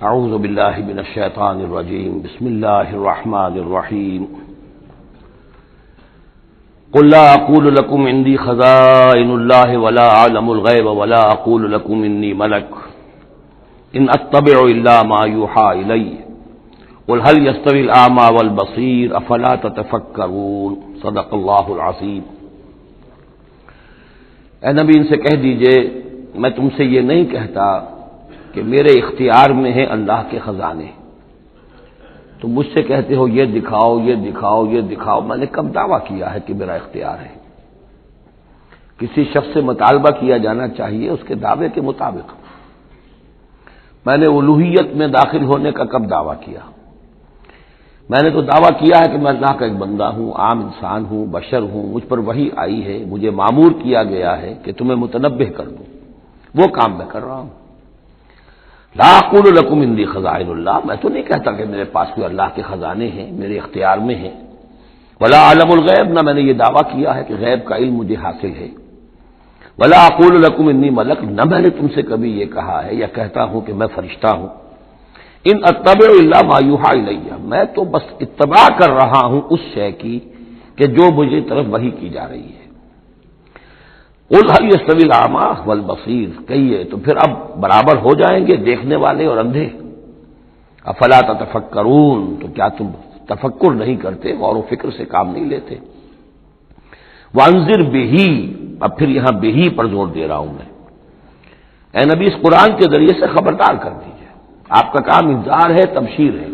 اعوذ باللہ من الشیطان الرجیم بسم اللہ الرحمن الرحیم قل لا اقول لكم عندي خزائن الله ولا اعلم الغیب ولا اقول لكم انی ملک ان اتبع الا ما یوحى الی قل هل يستوي الاعمى والبصیر افلا تتفکرون صدق اللہ العظیم۔ اے نبی ان سے کہہ دیجئے میں تم سے یہ نہیں کہتا کہ میرے اختیار میں ہے اللہ کے خزانے، تم مجھ سے کہتے ہو یہ دکھاؤ یہ دکھاؤ یہ دکھاؤ، میں نے کب دعویٰ کیا ہے کہ میرا اختیار ہے؟ کسی شخص سے مطالبہ کیا جانا چاہیے اس کے دعوے کے مطابق۔ میں نے الوہیت میں داخل ہونے کا کب دعویٰ کیا؟ میں نے تو دعویٰ کیا ہے کہ میں اللہ کا ایک بندہ ہوں، عام انسان ہوں، بشر ہوں، مجھ پر وحی آئی ہے، مجھے مامور کیا گیا ہے کہ تمہیں متنبہ کر دوں، وہ کام میں کر رہا ہوں۔ لا اقول لکم عندی خزائن اللہ، میں تو نہیں کہتا کہ میرے پاس کوئی اللہ کے خزانے ہیں، میرے اختیار میں ہیں۔ ولا اعلم الغیب، نہ میں نے یہ دعویٰ کیا ہے کہ غیب کا علم مجھے حاصل ہے۔ ولا اقول لکم انی ملک، نہ میں نے تم سے کبھی یہ کہا ہے یا کہتا ہوں کہ میں فرشتہ ہوں۔ ان اتبع الا ما یوحى الی، میں تو بس اتباع کر رہا ہوں اس شے کی کہ جو مجھے طرف وحی کی جا رہی ہے۔ قل هل يستوي الاعمى والبصیر، کہیے تو پھر اب برابر ہو جائیں گے دیکھنے والے اور اندھے؟ افلا تتفکرون، تو کیا تم تفکر نہیں کرتے، غور و فکر سے کام نہیں لیتے؟ وانذر بہ، اب پھر یہاں بہ پر زور دے رہا ہوں میں۔ اے نبی اس قرآن کے ذریعے سے خبردار کر دیجیے، آپ کا کام انذار ہے، تبشیر ہے۔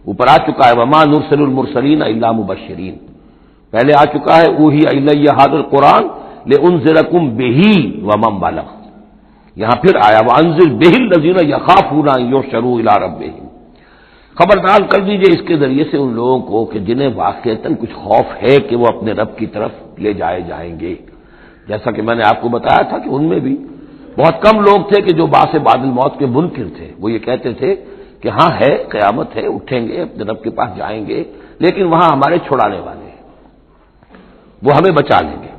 اوپر آ چکا ہے وما نرسل المرسلین الا مبشرین، پہلے آ چکا ہے اوحی الی ھذا القرآن لانذرکم بہ ومن بلغ، یہاں پھر آیا وانذر بہ الذین یخافون ان یحشروا الی ربہم، خبردار کر دیجئے اس کے ذریعے سے ان لوگوں کو کہ جنہیں واقعتاً کچھ خوف ہے کہ وہ اپنے رب کی طرف لے جائے جائیں گے۔ جیسا کہ میں نے آپ کو بتایا تھا کہ ان میں بھی بہت کم لوگ تھے کہ جو باعث بعد الموت کے منکر تھے، وہ یہ کہتے تھے کہ ہاں ہے، قیامت ہے، اٹھیں گے، اپنے رب کے پاس جائیں گے، لیکن وہاں ہمارے چھڑانے والے ہیں، وہ ہمیں بچا لیں گے۔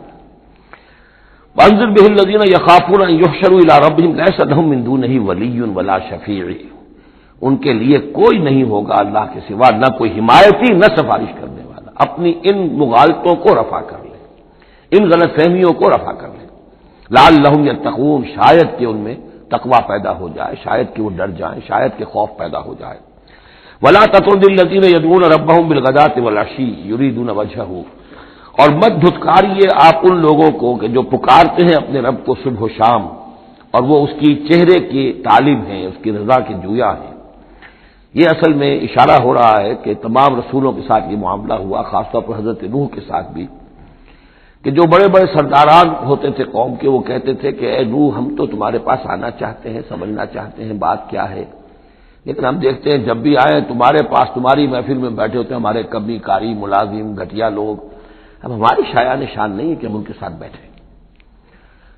وانذر بہ الذین یخافون ان یحشروا الی ربہم لیس لہم من دونہ ولی ولا شفیع، ان کے لیے کوئی نہیں ہوگا اللہ کے سوا، نہ کوئی حمایتی نہ سفارش کرنے والا۔ اپنی ان مغالطوں کو رفع کر لیں، ان غلط فہمیوں کو رفع کر لیں۔ لعلہم یتقون، شاید کہ ان میں تقوی پیدا ہو جائے، شاید کہ وہ ڈر جائیں، شاید کہ خوف پیدا ہو جائے۔ ولا تطرد الذین یدعون ربہم بالغداۃ والعشی یریدون وجہہ، اور مت دھتکاریے آپ ان لوگوں کو کہ جو پکارتے ہیں اپنے رب کو صبح و شام اور وہ اس کی چہرے کی طالب ہیں، اس کی رضا کے جویا ہیں۔ یہ اصل میں اشارہ ہو رہا ہے کہ تمام رسولوں کے ساتھ یہ معاملہ ہوا، خاص طور پر حضرت نوح کے ساتھ بھی، کہ جو بڑے بڑے سرداران ہوتے تھے قوم کے، وہ کہتے تھے کہ اے نوح ہم تو تمہارے پاس آنا چاہتے ہیں، سمجھنا چاہتے ہیں بات کیا ہے، لیکن ہم دیکھتے ہیں جب بھی آئے تمہارے پاس، تمہاری محفل میں بیٹھے ہوتے ہیں ہمارے کمی کاری ملازم گھٹیا لوگ، اب ہماری شایان نشان نہیں ہے کہ ہم ان کے ساتھ بیٹھے۔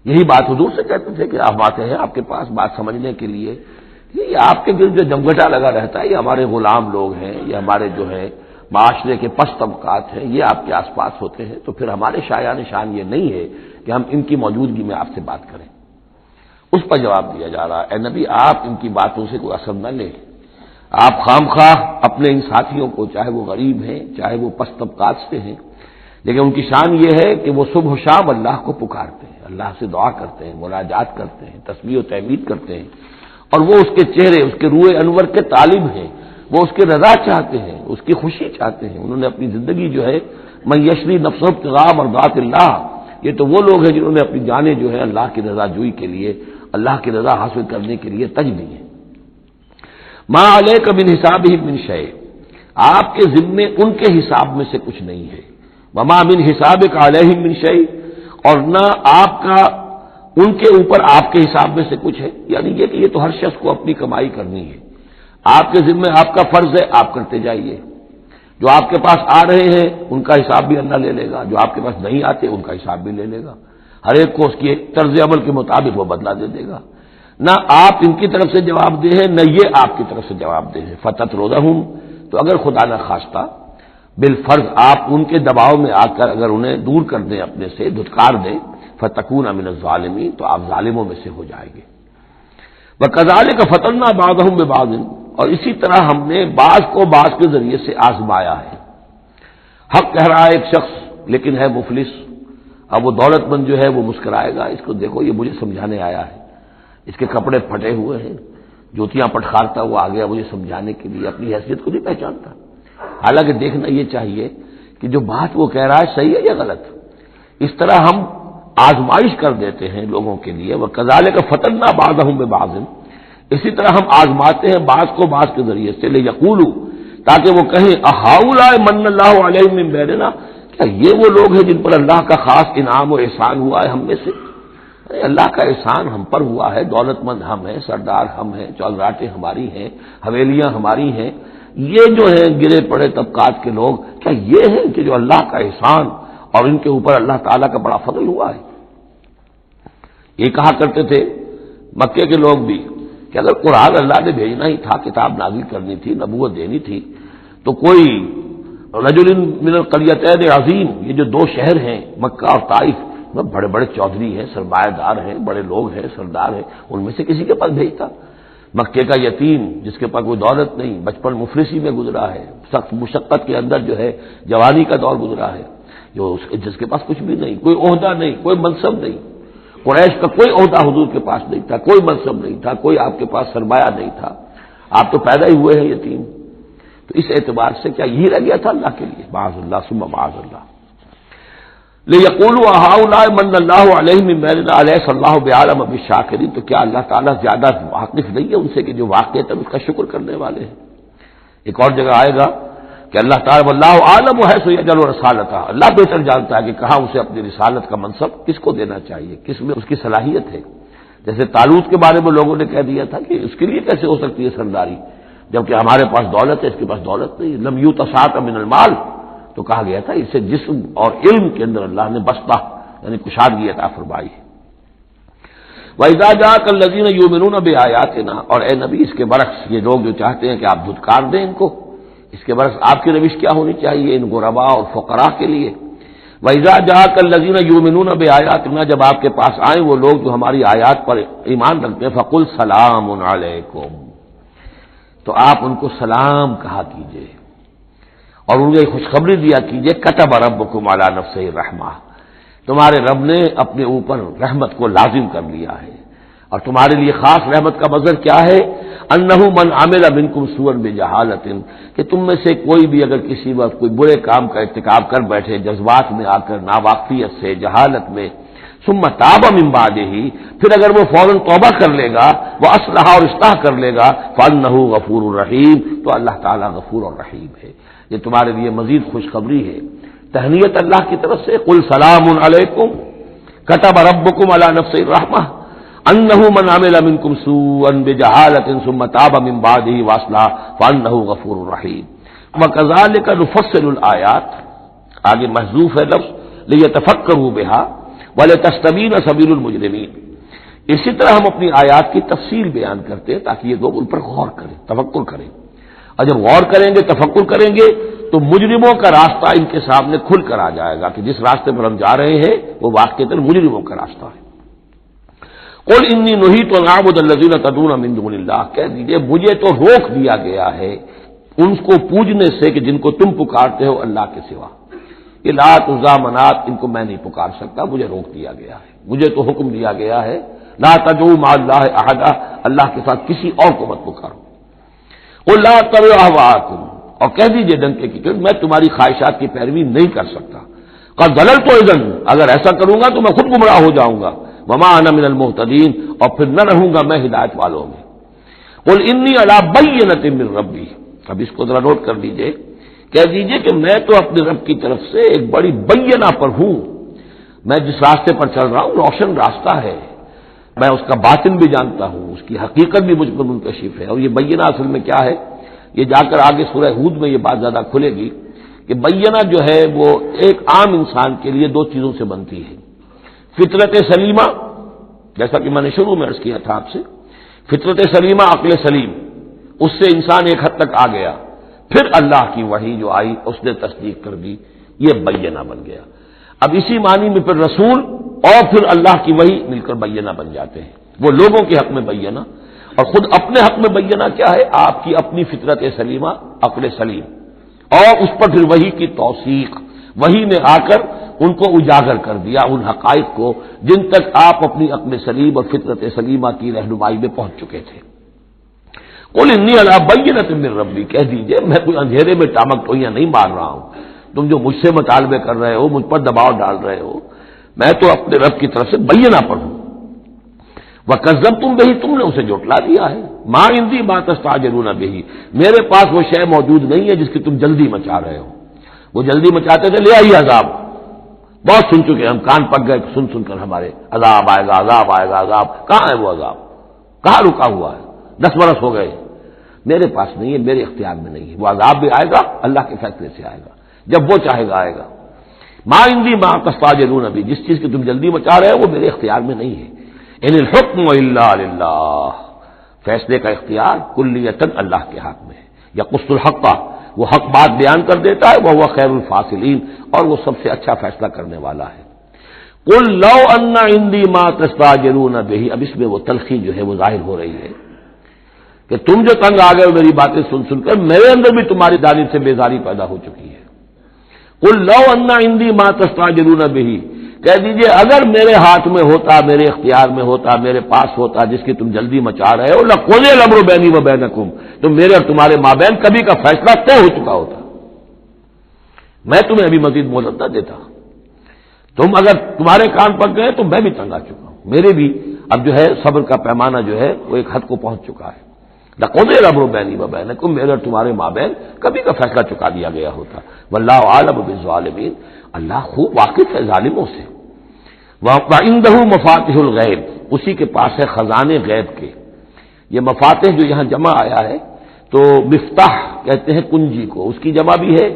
یہی بات حضور سے کہتے تھے کہ آپ آتے ہیں آپ کے پاس بات سمجھنے کے لیے، یہ آپ کے گرد جو جمگٹا لگا رہتا ہے یہ ہمارے غلام لوگ ہیں، یہ ہمارے جو ہے معاشرے کے پست طبقات ہیں، یہ آپ کے آس پاس ہوتے ہیں، تو پھر ہمارے شایان نشان یہ نہیں ہے کہ ہم ان کی موجودگی میں آپ سے بات کریں۔ اس پر جواب دیا جا رہا ہے اے نبی آپ ان کی باتوں سے کوئی اثر نہ لیں، آپ خام خواہ اپنے ان ساتھیوں کو، چاہے وہ غریب ہیں چاہے وہ پست طبقات سے ہیں، لیکن ان کی شان یہ ہے کہ وہ صبح و شام اللہ کو پکارتے ہیں، اللہ سے دعا کرتے ہیں، مناجات کرتے ہیں، تسبیح و تحمید کرتے ہیں، اور وہ اس کے چہرے، اس کے روح انور کے طالب ہیں، وہ اس کی رضا چاہتے ہیں، اس کی خوشی چاہتے ہیں۔ انہوں نے اپنی زندگی جو ہے من یشری نفسہ ابتغاء مرضات اللہ، یہ تو وہ لوگ ہیں جنہوں نے اپنی جانیں جو ہے اللہ کی رضا جوئی کے لیے، اللہ کی رضا حاصل کرنے کے لیے تج دی ہیں۔ ما علیک من حسابہم من شیء، آپ کے ذمے ان کے حساب میں سے کچھ نہیں ہے۔ وما من حسابک علیہم من شیء، اور نہ آپ کا ان کے اوپر آپ کے حساب میں سے کچھ ہے، یعنی یہ کہ یہ تو ہر شخص کو اپنی کمائی کرنی ہے، آپ کے ذمہ آپ کا فرض ہے، آپ کرتے جائیے۔ جو آپ کے پاس آ رہے ہیں ان کا حساب بھی اللہ لے لے گا، جو آپ کے پاس نہیں آتے ان کا حساب بھی لے لے گا، ہر ایک کو اس کی طرز عمل کے مطابق وہ بدلہ دے دے گا۔ نہ آپ ان کی طرف سے جواب دہ ہیں نہ یہ آپ کی طرف سے جواب دہ ہیں۔ فتطردہم، تو اگر خدا نہ خواستہ بالفرض آپ ان کے دباؤ میں آ کر اگر انہیں دور کر دیں، اپنے سے دھتکار دیں، فتکون من الظالمین، تو آپ ظالموں میں سے ہو جائیں گے۔ وَكَذَلِكَ فَتَنَّا بَعْضَهُم بِبَعْضٍ، اور اسی طرح ہم نے بعض کو بعض کے ذریعے سے آزمایا ہے۔ حق کہہ رہا ہے ایک شخص لیکن ہے مفلس، اب وہ دولت مند جو ہے وہ مسکرائے گا، اس کو دیکھو یہ مجھے سمجھانے آیا ہے، اس کے کپڑے پھٹے ہوئے ہیں، جوتیاں پٹخارتا ہوا آ گیا مجھے سمجھانے کے لیے، اپنی حیثیت کو نہیں پہچانتا۔ حالانکہ دیکھنا یہ چاہیے کہ جو بات وہ کہہ رہا ہے صحیح ہے یا غلط۔ اس طرح ہم آزمائش کر دیتے ہیں لوگوں کے لیے، وَكَذَلِكَ فَتَنَّا بَعْضَهُم بِبَعْضٍ، اسی طرح ہم آزماتے ہیں بعض کو بعض کے ذریعے سے، لِيَقُولُوا، تاکہ وہ کہیں أَهَٰؤُلَاءِ مَنَّ اللَّهُ عَلَيْهِم مِّن بَيْنِنَا، کیا یہ وہ لوگ ہیں جن پر اللہ کا خاص انعام و احسان ہوا ہے ہم میں سے؟ اللہ کا احسان ہم پر ہوا ہے، دولت مند ہم ہیں، سردار ہم ہیں، چودراٹیں ہماری ہیں، حویلیاں ہماری ہیں، یہ جو ہیں گرے پڑے طبقات کے لوگ، کیا یہ ہیں کہ جو اللہ کا احسان اور ان کے اوپر اللہ تعالیٰ کا بڑا فضل ہوا ہے؟ یہ کہا کرتے تھے مکے کے لوگ بھی کہ اگر قرآن اللہ نے بھیجنا ہی تھا، کتاب نازل کرنی تھی، نبوت دینی تھی، تو کوئی رجل من القریتین عظیم، یہ جو دو شہر ہیں مکہ اور طائف، بڑے بڑے چودھری ہیں، سرمایہ دار ہیں، بڑے لوگ ہیں، سردار ہیں، ان میں سے کسی کے پاس بھیجتا۔ مکے کا یتیم جس کے پاس کوئی دولت نہیں، بچپن مفلسی میں گزرا ہے، سخت مشقت کے اندر جو ہے جوانی کا دور گزرا ہے، جس کے پاس کچھ بھی نہیں، کوئی عہدہ نہیں، کوئی منصب نہیں، قریش کا کوئی عہدہ حضور کے پاس نہیں تھا، کوئی منصب نہیں تھا، کوئی آپ کے پاس سرمایہ نہیں تھا، آپ تو پیدا ہی ہوئے ہیں یتیم۔ تو اس اعتبار سے کیا یہی رہ گیا تھا اللہ کے لیے؟ معاذ اللہ ثم معاذ اللہ۔ لِيَقُولُوا أَهَٰؤُلَاءِ مَنَّ اللَّهُ عَلَيْهِم مِّن بَيْنِنَا أَلَيْسَ اللَّهُ بِأَعْلَمَ بِالشَّاكِرِينَ، تو کیا اللہ تعالیٰ زیادہ واقف نہیں ہے ان سے کہ جو واقعتاً اس کا شکر کرنے والے ہیں؟ ایک اور جگہ آئے گا کہ اللہ تعالیٰ واللہ عالم حیث یجعل رسالتہ، اللہ بہتر جانتا ہے کہ کہاں اسے اپنی رسالت کا منصب کس کو دینا چاہیے، کس میں اس کی صلاحیت ہے۔ جیسے طالوت کے بارے میں لوگوں نے کہہ دیا تھا کہ اس کے لیے کیسے ہو سکتی ہے سرداری، جبکہ ہمارے پاس دولت ہے، اس کے پاس دولت نہیں، لم یؤت سعۃ من المال، تو کہا گیا تھا اسے جسم اور علم کے اندر اللہ نے بسطہ یعنی کشادگی عطا فرمائی ہے۔ وَإِذَا جَاءَكَ الَّذِينَ يُؤْمِنُونَ بِآيَاتِنَا، اور اے نبی اس کے برعکس یہ لوگ جو چاہتے ہیں کہ آپ دھتکار دیں ان کو، اس کے برعکس آپ کی روش کیا ہونی چاہیے ان غرباء اور فقراء کے لیے؟ وَإِذَا جَاءَكَ الَّذِينَ يُؤْمِنُونَ بِآيَاتِنَا، جب آپ کے پاس آئیں وہ لوگ جو ہماری آیات پر ایمان رکھتے ہیں، فَقُلْ سَلَامٌ عَلَيْكُمْ، تو آپ ان کو سلام کہا کیجئے اور انہیں خوشخبری دیا کیجئے، کتب ربکم علی نفسہ الرحمہ، تمہارے رب نے اپنے اوپر رحمت کو لازم کر لیا ہے، اور تمہارے لیے خاص رحمت کا مظہر کیا ہے؟ انہ من عمل منکم سوءا بجہالۃ، کہ تم میں سے کوئی بھی اگر کسی وقت کوئی برے کام کا ارتکاب کر بیٹھے، جذبات میں آ کر، ناواقفیت سے، جہالت میں، ثم تاب من بعدہ، پھر اگر وہ فوراً توبہ کر لے گا، وہ اصلاح اور اصلاح کر لے گا، فانہ غفور الرحیم، تو اللہ تعالیٰ غفور اور رحیم ہے۔ یہ تمہارے لیے مزید خوشخبری ہے، تہنیت اللہ کی طرف سے، قل سلام علیکم کتب ربکم علی نفسہ الرحمہ انہ من عمل منکم سوءا بجہالۃ ثم تاب من بعدہ واصلح فانہ غفور رحیم۔ وکذالک نفصل الآیات، آگے محذوف ہے لفظ لیتفکروا بہا ولتستبین سبیل المجرمین، اسی طرح ہم اپنی آیات کی تفصیل بیان کرتے ہیں تاکہ یہ لوگ ان پر غور کریں، تفکر کریں، اور جب غور کریں گے، تفکر کریں گے، تو مجرموں کا راستہ ان کے سامنے کھل کر آ جائے گا کہ جس راستے پر ہم جا رہے ہیں وہ واقعتاً مجرموں کا راستہ ہے۔ قل انی نہیت ان اعبد الذین تدعون من دون اللہ، کہہ دیجئے مجھے تو روک دیا گیا ہے ان کو پوجنے سے کہ جن کو تم پکارتے ہو اللہ کے سوا، یہ لات عزا منات ان کو میں نہیں پکار سکتا، مجھے روک دیا گیا ہے، مجھے تو حکم دیا گیا ہے لا تدعوا مع اللہ احدا، اللہ کے ساتھ کسی اور کو مت پکارو۔ قل لا اتبع اہواءکم، اور کہہ دیجئے ڈنکے کی کہ میں تمہاری خواہشات کی پیروی نہیں کر سکتا، قد ضللت اذن، اگر ایسا کروں گا تو میں خود گمراہ ہو جاؤں گا، وما انا من المہتدین، اور پھر نہ رہوں گا میں ہدایت والوں میں۔ قل انی علی بینۃ من ربی، اب اس کو ذرا نوٹ کر لیجئے، کہہ دیجئے کہ میں تو اپنے رب کی طرف سے ایک بڑی بینہ پر ہوں، میں جس راستے پر چل رہا ہوں روشن راستہ ہے، میں اس کا باطن بھی جانتا ہوں، اس کی حقیقت بھی مجھ پر منکشف ہے، اور یہ بینہ اصل میں کیا ہے، یہ جا کر آگے سورہ ہود میں یہ بات زیادہ کھلے گی کہ بینہ جو ہے وہ ایک عام انسان کے لیے دو چیزوں سے بنتی ہے، فطرت سلیمہ، جیسا کہ میں نے شروع میں عرض کیا تھا آپ سے، فطرت سلیمہ، عقل سلیم، اس سے انسان ایک حد تک آ گیا، پھر اللہ کی وحی جو آئی اس نے تصدیق کر دی، یہ بینہ بن گیا۔ اب اسی معنی میں پھر رسول اور پھر اللہ کی وحی مل کر بینہ بن جاتے ہیں، وہ لوگوں کے حق میں بینہ، اور خود اپنے حق میں بینہ کیا ہے؟ آپ کی اپنی فطرت سلیمہ، عقل سلیم، اور اس پر پھر وحی کی توثیق، وحی نے آ کر ان کو اجاگر کر دیا، ان حقائق کو جن تک آپ اپنی عقل سلیم اور فطرت سلیمہ کی رہنمائی میں پہنچ چکے تھے۔ قل انی علی بینۃ من ربی، کہہ دیجئے میں کوئی اندھیرے میں ٹامک ٹوئیاں نہیں مار رہا ہوں، تم جو مجھ سے مطالبے کر رہے ہو، مجھ پر دباؤ ڈال رہے ہو، میں تو اپنے رب کی طرف سے بینہ پر ہوں۔ وَكَذَّبْتُمْ بِهِ، تم نے اسے جھٹلا دیا ہے۔ مَا عِندِي مَا تَسْتَعْجِلُونَ بِهِ، میرے پاس وہ شے موجود نہیں ہے جس کی تم جلدی مچا رہے ہو۔ وہ جلدی مچاتے تھے، لے آئیے عذاب، بہت سن چکے ہم، کان پک گئے سن سن کر ہمارے، عذاب آئے گا عذاب آئے گا عذاب، کہاں ہے وہ عذاب؟ کہاں رکا ہوا ہے؟ 10 برس ہو گئے، میرے پاس نہیں ہے، میرے اختیار میں نہیں ہے۔ وہ عذاب بھی آئے گا، اللہ کے فیصلے سے آئے گا، جب وہ چاہے گا آئے گا۔ مَا عِندِي مَا تَسْتَعْجِلُونَ بِهِ، جس چیز کی تم جلدی مچا رہے ہو وہ میرے اختیار میں نہیں ہے۔ ان الحکم الا للہ، فیصلے کا اختیار کلیتاً اللہ کے ہاتھ میں ہے۔ یقص الحق، وہ حق بات بیان کر دیتا ہے، وہ خیر الفاصلین، اور وہ سب سے اچھا فیصلہ کرنے والا ہے۔ قل لو ان عندي ما تستعجلون به، اب اس میں وہ تلخی جو ہے وہ ظاہر ہو رہی ہے کہ تم جو تنگ آ گئے ہو میری باتیں سن سن کر، میرے اندر بھی تمہاری جانب سے بیزاری پیدا ہو چکی ہے۔ قل لو ان عندي ما تستعجلون به، کہہ دیجئے اگر میرے ہاتھ میں ہوتا، میرے اختیار میں ہوتا، میرے پاس ہوتا جس کی تم جلدی مچا رہے ہو، لَقُضِيَ الْأَمْرُ بَيْنِي وَبَيْنَكُمْ، تو میرے اور تمہارے مابین کبھی کا فیصلہ طے ہو چکا ہوتا، میں تمہیں ابھی مزید مہلت نہ دیتا۔ تم اگر تمہارے کان پک گئے تو میں بھی تنگ آ چکا ہوں، میرے بھی اب جو ہے صبر کا پیمانہ جو ہے وہ ایک حد کو پہنچ چکا ہے۔ لَقُضِيَ الْأَمْرُ بَيْنِي وَبَيْنَكُمْ، میرے اور تمہارے مابین کبھی کا فیصلہ چکا دیا گیا ہوتا۔ وَاللَّهُ أَعْلَمُ بِالظَّالِمِينَ، اللہ خوب واقف ہے ظالموں سے۔ وَعِندَهُ مَفَاتِحُ الْغَيْبِ، اسی کے پاس ہے خزانے غیب کے۔ یہ مفاتح جو یہاں جمع آیا ہے تو مفتاح کہتے ہیں کنجی کو، اس کی جمع بھی ہے،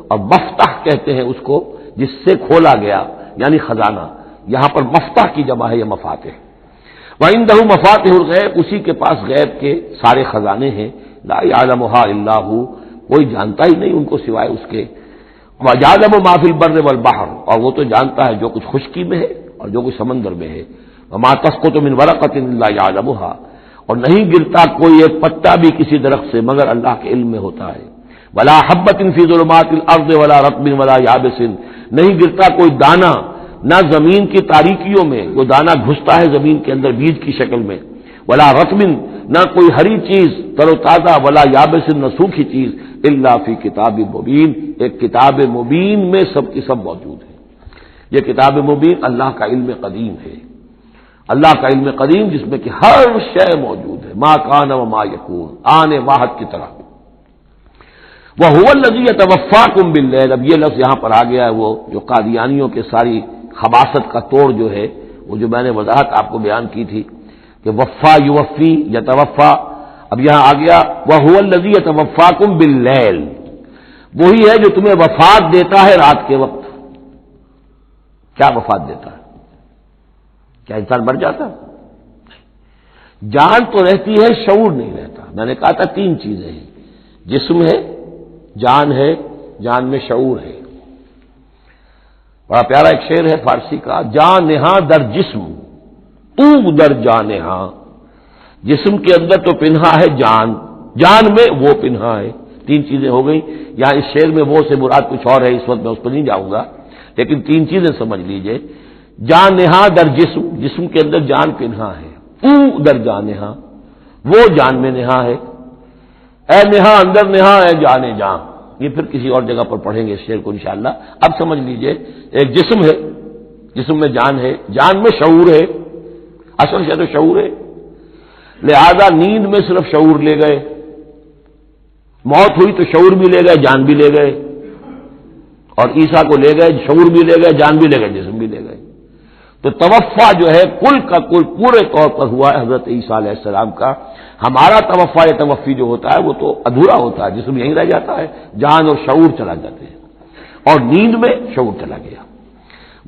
اور مفتاح کہتے ہیں اس کو جس سے کھولا گیا، یعنی خزانہ۔ یہاں پر مفتاح کی جمع ہے یہ مفاتح۔ وَعِندَهُ مَفَاتِحُ الْغَيْبِ، اسی کے پاس غیب کے سارے خزانے ہیں۔ لَا يَعْلَمُهَا إِلَّا هُوَ، کوئی جانتا ہی نہیں ان کو سوائے اس کے۔ وَيَعْلَمُ مَا فِي الْبَرِّ وَالْبَحْرِ، اور وہ تو جانتا ہے جو کچھ خشکی میں ہے اور جو کچھ سمندر میں ہے۔ وَمَا تَسْقُطُ مِنْ وَرَقَةٍ إِلَّا يَعْلَمُهَا، اور نہیں گرتا کوئی ایک پتا بھی کسی درخت سے مگر اللہ کے علم میں ہوتا ہے۔ وَلَا حَبَّةٍ فِي ظُلُمَاتِ الْأَرْضِ وَلَا رَطْبٍ وَلَا يَابِسٍ، نہیں گرتا کوئی دانہ نہ زمین کی تاریکیوں میں، وہ دانہ گھستا ہے زمین کے اندر بیج کی شکل میں، ولا رطب، نہ کوئی ہری چیز تر و تازہ، ولا یابس، نہ سوکھی چیز، الا فی کتاب مبین، ایک کتاب مبین میں سب کی سب موجود ہے۔ یہ کتاب مبین اللہ کا علم قدیم ہے، اللہ کا علم قدیم جس میں کہ ہر شے موجود ہے، ما کان و ما یکون، آنے واحد کی طرح۔ وَهُوَ الَّذِي يَتَوَفَّاكُم بِاللَّيْلِ، اب یہ لفظ یہاں پر آ گیا ہے، وہ جو قادیانیوں کے ساری خباثت کا توڑ جو ہے، وہ جو میں نے وضاحت آپ کو بیان کی تھی کہ وفا یوفی یتوفا، اب یہاں آ گیا وَهُوَ الَّذِي يَتَوَفَّاكُم بِاللَّيْلِ، وہی ہے جو تمہیں وفات دیتا ہے رات کے وقت۔ کیا وفات دیتا ہے؟ کیا انسان مر جاتا ہے؟ جان تو رہتی ہے، شعور نہیں رہتا۔ میں نے کہا تھا 3 چیزیں ہیں، جسم ہے، جان ہے، جان میں شعور ہے۔ بڑا پیارا ایک شعر ہے فارسی کا، جان نہاں در جسم تو در جان نہاں، جسم کے اندر تو پنہا ہے جان، جان میں وہ پنہا ہے۔ 3 چیزیں ہو گئی۔ یہاں اس شعر میں وہ سے مراد کچھ اور ہے، اس وقت میں اس پر نہیں جاؤں گا، لیکن 3 چیزیں سمجھ لیجئے۔ جان نہاں در جسم، جسم کے اندر جان پنہا ہے، تو در جان نہاں، وہ جان میں نہا ہے۔ اے نہا اندر نہا ہے جانے جان، یہ پھر کسی اور جگہ پر پڑھیں گے اس شعر کو انشاءاللہ۔ اب سمجھ لیجئے، ایک جسم ہے، جسم میں جان ہے، جان میں شعور ہے، اصل شے تو شعور ہے، لہذا نیند میں صرف شعور لے گئے، موت ہوئی تو شعور بھی لے گئے، جان بھی لے گئے، اور عیسیٰ کو لے گئے، شعور بھی لے گئے، جان بھی لے گئے، جسم بھی لے گئے۔ تو توفع جو ہے کل کا کل پورے طور پر ہوا ہے حضرت عیسیٰ علیہ السلام کا۔ ہمارا توفع یا توفی جو ہوتا ہے وہ تو ادھورا ہوتا ہے، جسم یہیں رہ جاتا ہے، جان اور شعور چلا جاتے ہیں، اور نیند میں شعور چلا گیا۔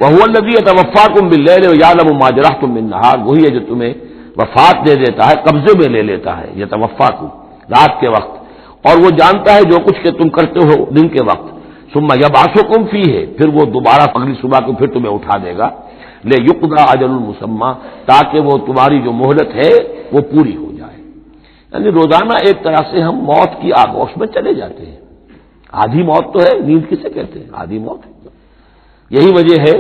وَهُوَ الَّذِي يَتَوَفَّاكُم بِاللَّيْلِ وَيَعْلَمُ مَا جَرَحْتُم بِالنَّهَارِ، وہی ہے جو تمہیں وفات دے دیتا ہے، قبضے میں لے لیتا ہے، يَتَوَفَّاكُم رات کے وقت، اور وہ جانتا ہے جو کچھ کہ تم کرتے ہو دن کے وقت۔ ثُمَّ يَبْعَثُكُم فِيهِ، پھر وہ دوبارہ اگلی صبح کو پھر تمہیں اٹھا دے گا، لِيُقْضَىٰ أَجَلٌ مُّسَمًّى، تاکہ وہ تمہاری جو مہلت ہے وہ پوری ہو جائے۔ یعنی روزانہ ایک طرح سے ہم موت کی آغوش میں چلے جاتے ہیں. آدھی موت تو ہے، نیند کسے کہتے ہیں؟ آدھی موت ہے. یہی وجہ ہے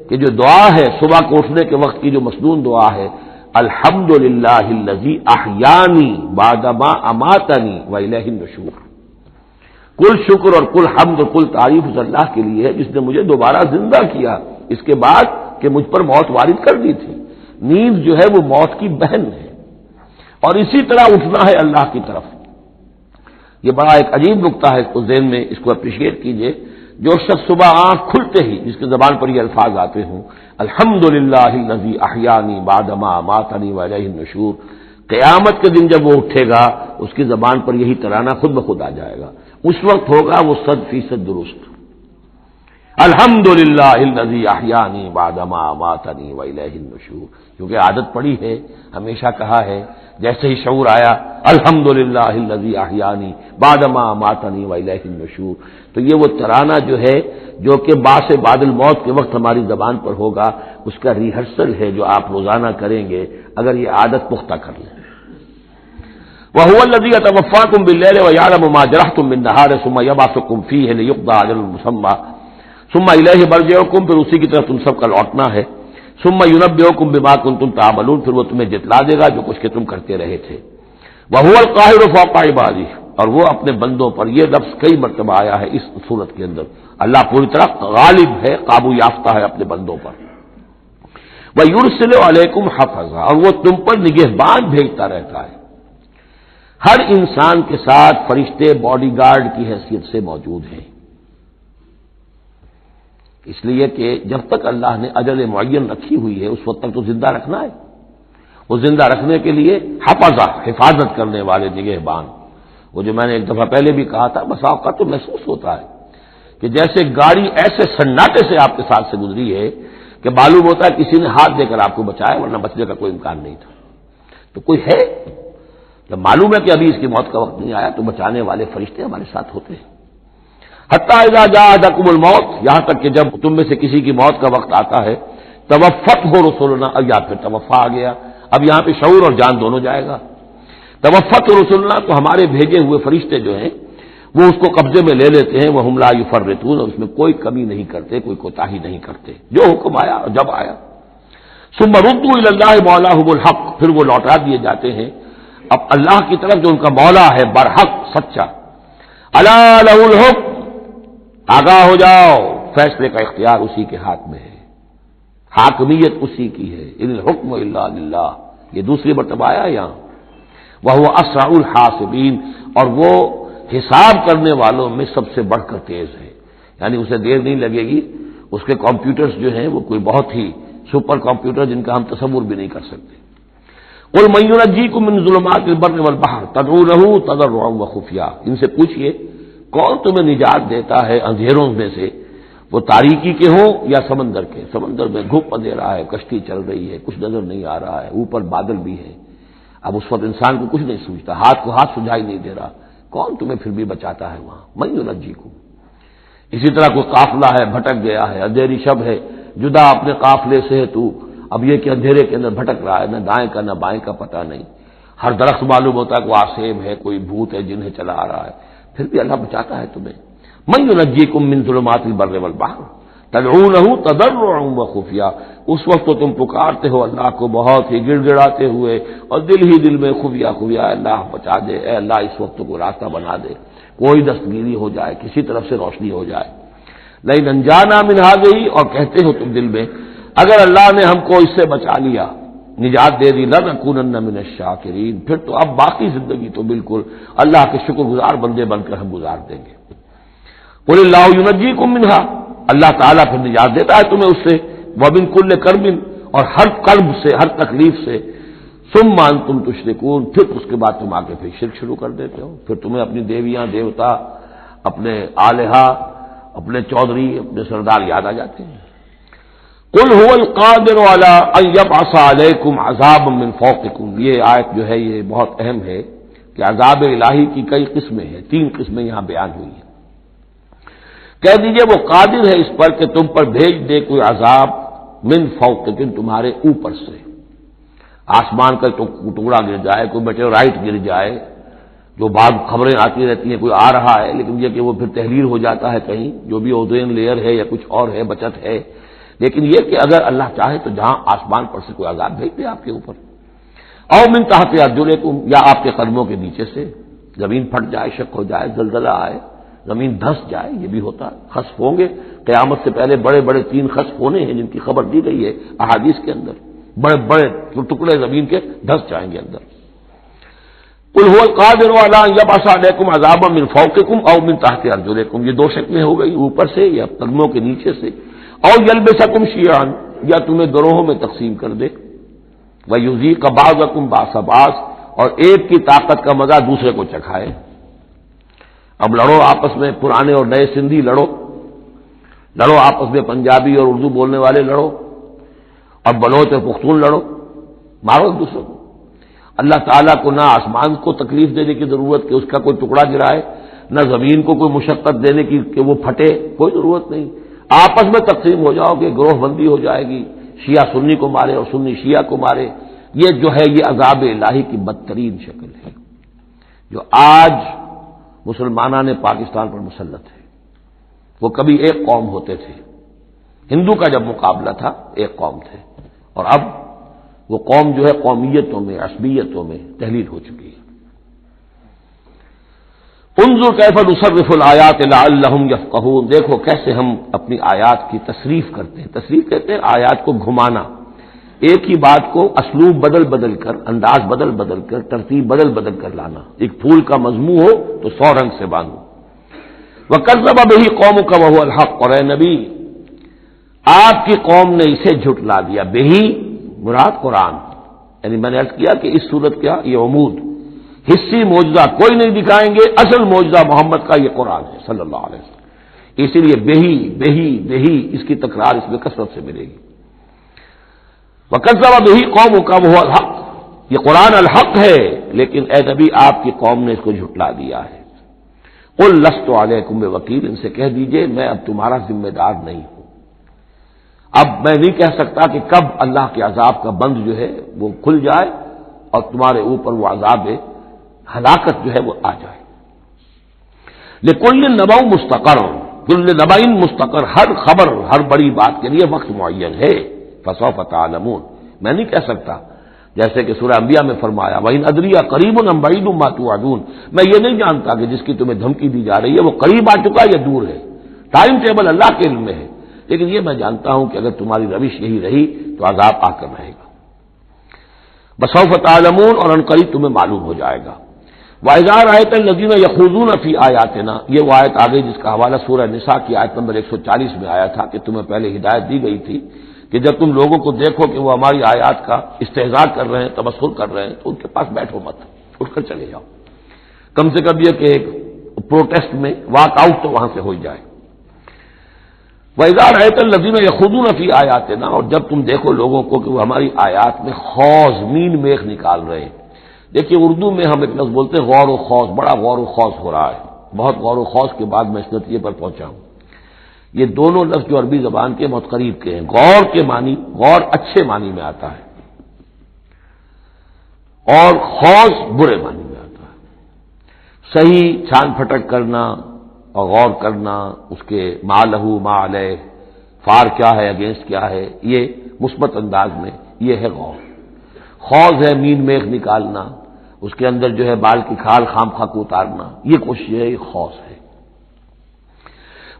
کہ جو دعا ہے صبح کو اٹھنے کے وقت کی جو مسنون دعا ہے، الحمدللہ الذی احیانی بعدما اماتنی والیہ النشور، کل شکر اور کل حمد اور کل تعریف اس اللہ کے لیے ہے جس نے مجھے دوبارہ زندہ کیا اس کے بعد کہ مجھ پر موت وارد کر دی تھی. نیند جو ہے وہ موت کی بہن ہے، اور اسی طرح اٹھنا ہے اللہ کی طرف. یہ بڑا ایک عجیب نقطہ ہے، اس کو ذہن میں اس کو اپریشیٹ کیجئے. جو شخص صبح آنکھ کھلتے ہی جس کی زبان پر یہ الفاظ آتے ہوں، الحمدللہ الذی احیانی بعدما اماتنی والیہ النشور، قیامت کے دن جب وہ اٹھے گا اس کی زبان پر یہی ترانہ خود بخود آ جائے گا. اس وقت ہوگا وہ 100% درست. الحمدللہ الذی احیانی بعدما اماتنی والیہ النشور، کیونکہ عادت پڑی ہے، ہمیشہ کہا ہے. جیسے ہی شعور آیا الحمدللہ الذی احیانی بعدما اماتنی والیہ النشور، تو یہ وہ ترانہ جو ہے جو کہ باعث بعد الموت کے وقت ہماری زبان پر ہوگا، اس کا ریہرسل ہے جو آپ روزانہ کریں گے اگر یہ عادت پختہ کر لیں. وَهُوَ الَّذِي يَتَوَفَّاكُم بِاللَّيْلِ وَيَعْلَمُ مَا جَرَحْتُم بِالنَّهَارِ ثُمَّ يَبْعَثُكُم فِيهِ لِيُقْضَىٰ أَجَلٌ مُّسَمًّى ثُمَّ إِلَيْهِ مَرْجِعُكُم، پھر اسی کی طرف تم سب کا لوٹنا ہے. ثُمَّ يُنَبِّئُكُم بِمَا كُنتُمْ تَعْمَلُونَ، پھر وہ تمہیں جتلا دے گا جو کچھ کہ تم کرتے رہے تھے. وَهُوَ الْقَاهِرُ فَوْقَ عِبَادِهِ، اور وہ اپنے بندوں پر، یہ لفظ کئی مرتبہ آیا ہے اس صورت کے اندر. اللہ پوری طرح غالب ہے، قابو یافتہ ہے اپنے بندوں پر. وَيُرْسِلُ عَلَيْكُمْ حَفَظًا، اور وہ تم پر نگہبان بھیجتا رہتا ہے. ہر انسان کے ساتھ فرشتے باڈی گارڈ کی حیثیت سے موجود ہیں، اس لیے کہ جب تک اللہ نے اجل معین رکھی ہوئی ہے اس وقت تک تو زندہ رکھنا ہے. وہ زندہ رکھنے کے لیے حفظہ، حفاظت کرنے والے نگہبان. وہ جو میں نے ایک دفعہ پہلے بھی کہا تھا، بس اوقات تو محسوس ہوتا ہے کہ جیسے گاڑی ایسے سناٹے سے آپ کے ساتھ سے گزری ہے کہ معلوم ہوتا ہے کسی نے ہاتھ دے کر آپ کو بچایا، ورنہ بچنے کا کوئی امکان نہیں تھا. تو کوئی ہے، جب معلوم ہے کہ ابھی اس کی موت کا وقت نہیں آیا تو بچانے والے فرشتے ہمارے ساتھ ہوتے ہیں. حتیٰ اذا جاء احدکم الموت، یہاں تک کہ جب تم میں سے کسی کی موت کا وقت آتا ہے، توفته رسلنا، اب یا پھر توفا آ گیا، اب یہاں پہ شعور اور جان دونوں جائے گا. توفته رسلنا، تو ہمارے بھیجے ہوئے فرشتے جو ہیں وہ اس کو قبضے میں لے لیتے ہیں. وهم لا يفرطون، اور اس میں کوئی کمی نہیں کرتے، کوئی کوتاہی نہیں کرتے، جو حکم آیا اور جب آیا. ثم ردوا الى الله مولاهم الحق، پھر وہ لوٹا دیے جاتے ہیں اب اللہ کی طرف جو ان کا مولا ہے برحق، سچا. الا له الحکم، آگاہ ہو جاؤ، فیصلے کا اختیار اسی کے ہاتھ میں ہے، حاکمیت اسی کی ہے. ان الحکم الا للہ، یہ دوسری مرتبہ آیا یہاں. وهو اسرع الحاسبین، اور وہ حساب کرنے والوں میں سب سے بڑھ کر تیز ہے، یعنی اسے دیر نہیں لگے گی. اس کے کمپیوٹرز جو ہیں وہ کوئی بہت ہی سپر کمپیوٹر جن کا ہم تصور بھی نہیں کر سکتے. قل من ينجيكم من ظلمات البر والبحر تدعونه تضرعا وخفيا، ان سے پوچھئے کون تمہیں نجات دیتا ہے اندھیروں میں سے، وہ تاریکی کے ہوں یا سمندر کے. سمندر میں گھپ اندھیرا ہے، کشتی چل رہی ہے، کچھ نظر نہیں آ رہا ہے، اوپر بادل بھی ہے. اب اس وقت انسان کو کچھ نہیں سوچتا، ہاتھ کو ہاتھ سجھائی نہیں دے رہا، کون تمہیں پھر بھی بچاتا ہے وہاں. من ينجيكم. اسی طرح کوئی قافلہ ہے بھٹک گیا ہے، اندھیری شب ہے، جدا اپنے قافلے سے ہے تو، اب یہ کہ اندھیرے کے اندر بھٹک رہا ہے، نہ دائیں کا نہ بائیں کا پتہ نہیں. ہر درخت معلوم ہوتا ہے کوئی آسیب ہے، کوئی بھوت ہے جنہیں چلا آ رہا ہے، پھر بھی اللہ بچاتا ہے تمہیں. من ينجيكم من ظلمات البر والبحر تدعونه تضرعا وخفيا، اس وقت تو تم پکارتے ہو اللہ کو بہت ہی گڑ گڑاتے ہوئے اور دل ہی دل میں خفیہ خفیہ، اللہ بچا دے، اے اللہ اس وقت کو راستہ بنا دے، کوئی دستگیری ہو جائے، کسی طرف سے روشنی ہو جائے. لیکن انجانا من هذه، اور کہتے ہو تم دل میں اگر اللہ نے ہم کو اس سے بچا لیا، نجات دے دی، لنکونن من الشاکرین، پھر تو اب باقی زندگی تو بالکل اللہ کے شکر گزار بندے بن کر ہم گزار دیں گے. قل اللہ ینجیکم منها، اللہ تعالیٰ پھر نجات دیتا ہے تمہیں اس سے. ومن کل کرب، اور ہر کرب سے، ہر تکلیف سے. ثم انتم تشرکون، پھر اس کے بعد تم آگے پھر شرک شروع کر دیتے ہو، پھر تمہیں اپنی دیویاں دیوتا، اپنے آلہہ، اپنے چودھری، اپنے سردار یاد آ جاتے ہیں. قل هو القادر على ان يبعث عليكم عذابا من فوقكم، یہ آیت جو ہے یہ بہت اہم ہے کہ عذاب الہی کی کئی قسمیں ہیں، 3 قسمیں یہاں بیان ہوئی ہیں. کہہ دیجئے وہ قادر ہے اس پر کہ تم پر بھیج دے کوئی عذاب من فوقکم، تمہارے اوپر سے. آسمان کا ٹکڑا گر جائے، کوئی میٹیورائٹ گر جائے، جو بعض خبریں آتی رہتی ہیں کوئی آ رہا ہے، لیکن یہ کہ وہ پھر تحریر ہو جاتا ہے کہیں، جو بھی اوزون لیئر ہے یا کچھ اور ہے، بچت ہے، لیکن یہ کہ اگر اللہ چاہے تو جہاں آسمان پر سے کوئی عذاب بھیج دے آپ کے اوپر، او من تحت ارجلکم، یا آپ کے قدموں کے نیچے سے زمین پھٹ جائے، شق ہو جائے، زلزلہ آئے، زمین دھس جائے، یہ بھی ہوتا ہے، خسف ہوں گے، قیامت سے پہلے بڑے بڑے 3 خسف ہونے ہیں جن کی خبر دی گئی ہے احادیث کے اندر، بڑے بڑے ٹکڑے زمین کے دھس جائیں گے اندر۔ قل هو القادر على ان يبعث عليكم عذابا من فوقكم او من تحت ارجلكم، یہ 2 شکلیں ہو گئی، اوپر سے یا قدموں کے نیچے سے، او يلبسكم شيعا، یا تمہیں گروہوں میں تقسیم کر دے، ويذيق بعضكم بعض بعض، اور ایک کی طاقت کا مزہ دوسرے کو چکھائے۔ اب لڑو آپس میں، پرانے اور نئے سندھی لڑو آپس میں، پنجابی اور اردو بولنے والے لڑو، اور بلوچ اور پختون لڑو، مارو ایک دوسرے کو۔ اللہ تعالیٰ کو نہ آسمان کو تکلیف دینے کی ضرورت کہ اس کا کوئی ٹکڑا گرائے، نہ زمین کو کوئی مشقت دینے کی کہ وہ پھٹے، کوئی ضرورت نہیں، آپس میں تقسیم ہو جاؤ کہ گروہ بندی ہو جائے گی، شیعہ سنی کو مارے اور سنی شیعہ کو مارے۔ یہ جو ہے یہ عذاب الہی کی بدترین شکل ہے جو آج مسلمانان پاکستان پر مسلط ہے۔ وہ کبھی ایک قوم ہوتے تھے، ہندو کا جب مقابلہ تھا ایک قوم تھے، اور اب وہ قوم جو ہے قومیتوں میں، عصبیتوں میں تحلیل ہو چکی ہے۔ انظر کیف نصرف الآیات لعلہم یفقہون، دیکھو کیسے ہم اپنی آیات کی تصریف کرتے ہیں، تصریف کہتے ہیں آیات کو گھمانا، ایک ہی بات کو اسلوب بدل کر، انداز بدل کر، ترتیب بدل کر لانا، ایک پھول کا مضمون ہو تو 100 رنگ سے باندھو۔ وَكَذَّبَ بِهِ قَوْمُكَ وَهُوَ الْحَقُّ، اور اے نبی آپ کی قوم نے اسے جھٹلا دیا، بہی مراد قرآن، یعنی میں نے عرض کیا کہ اس صورت کیا یہ عمود، حصی معجزہ کوئی نہیں دکھائیں گے، اصل معجزہ محمد کا یہ قرآن ہے صلی اللہ علیہ وسلم، اسی لیے بہی اس کی تکرار اس میں کثرت سے ملے گی۔ وَكَذَّبَ بِهِ قَوْمُكَ وَهُوَ الْحَقُّ، یہ قرآن الحق ہے، لیکن اے نبی آپ کی قوم نے اس کو جھٹلا دیا ہے۔ قُلْ لَسْتُ عَلَيْكُمْ بِوَكِيلٍ، ان سے کہہ دیجئے میں اب تمہارا ذمہ دار نہیں ہوں، اب میں نہیں کہہ سکتا کہ کب اللہ کے عذاب کا بند جو ہے وہ کھل جائے اور تمہارے اوپر وہ عذاب ہلاکت جو ہے وہ آ جائے۔ لِكُلِّ نَبَأٍ مُسْتَقَرٌ، كُلُّ نَبَأٍ مُسْتَقَرٌ، ہر خبر، ہر بڑی بات کے لیے وقت معین ہے، فَسَوْفَ تَعْلَمُونَ، میں نہیں کہہ سکتا، جیسے کہ سورہ انبیاء میں فرمایا وَإِنْ أَدْرِيَ قَرِيبٌ أَمْ بَعِيدٌ مَا تُوعَدُونَ، میں یہ نہیں جانتا کہ جس کی تمہیں دھمکی دی جا رہی ہے وہ قریب آ چکا یا دور ہے، ٹائم ٹیبل اللہ کے علم میں ہے، لیکن یہ میں جانتا ہوں کہ اگر تمہاری روش یہی رہی تو عذاب آ کر رہے گا۔ بسوف تعلمون، اور ان قریب تمہیں معلوم ہو جائے گا۔ وَإِذَا رَأَيْتَ الَّذِينَ يَخُوضُونَ فِي آيَاتِنَا، یہ وہ آیت آ گئی جس کا حوالہ سورہ نساء کی آیت نمبر 140 میں آیا تھا کہ تمہیں پہلے ہدایت دی گئی تھی کہ جب تم لوگوں کو دیکھو کہ وہ ہماری آیات کا استہزاء کر رہے ہیں، تمسخر کر رہے ہیں، تو ان کے پاس بیٹھو مت، اٹھ کر چلے جاؤ، کم سے کم یہ کہ ایک پروٹیسٹ میں واک آؤٹ تو وہاں سے ہو جائے۔ وَإِذَا رَأَيْتَ الَّذِينَ يَخُوضُونَ فِي آيَاتِنَا، اور جب تم دیکھو لوگوں کو کہ وہ ہماری آیات میں خوض، مین میخ نکال رہے ہیں۔ دیکھیے اردو میں ہم ایک لفظ بولتے ہیں غور و خوض، بڑا غور و خوض ہو رہا ہے، بہت غور و خوض کے بعد میں اس نتیجے پر پہنچا ہوں۔ یہ دونوں لفظ جو عربی زبان کے بہت قریب کے ہیں، غور کے معنی، غور اچھے معنی میں آتا ہے اور خوض برے معنی میں آتا ہے۔ صحیح چھان پھٹک کرنا اور غور کرنا، اس کے ما لہو ما علیہ، فار کیا ہے اگینسٹ کیا ہے، یہ مثبت انداز میں یہ ہے غور۔ خوض ہے مین میخ نکالنا، اس کے اندر جو ہے بال کی کھال خام خواہ کو اتارنا، یہ کوشش ہے، یہ خوض ہے۔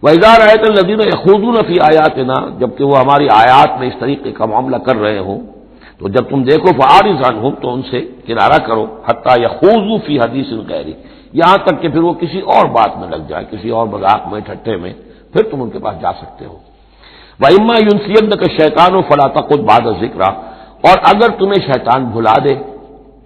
وَإِذَا رَأَيْتَ الَّذِينَ يَخُوضُونَ فِي آيَاتِنَا، جبکہ وہ ہماری آیات میں اس طریقے کا معاملہ کر رہے ہوں تو جب تم دیکھو فَأَعْرِضْ عَنْهُمْ، تو ان سے کنارہ کرو، حَتَّى يَخُوضُوا فِي حَدِيثٍ غَيْرِهِ، یہاں تک کہ پھر وہ کسی اور بات میں لگ جائے، کسی اور مذاق میں، ٹھٹے میں، پھر تم ان کے پاس جا سکتے ہو۔ وَإِمَّا يُنْسِيَنَّكَ الشَّيْطَانُ فَلَا تَقْعُدْ بَعْدَ الذِّكْرَىٰ، اور اگر تمہیں شیطان بھلا دے،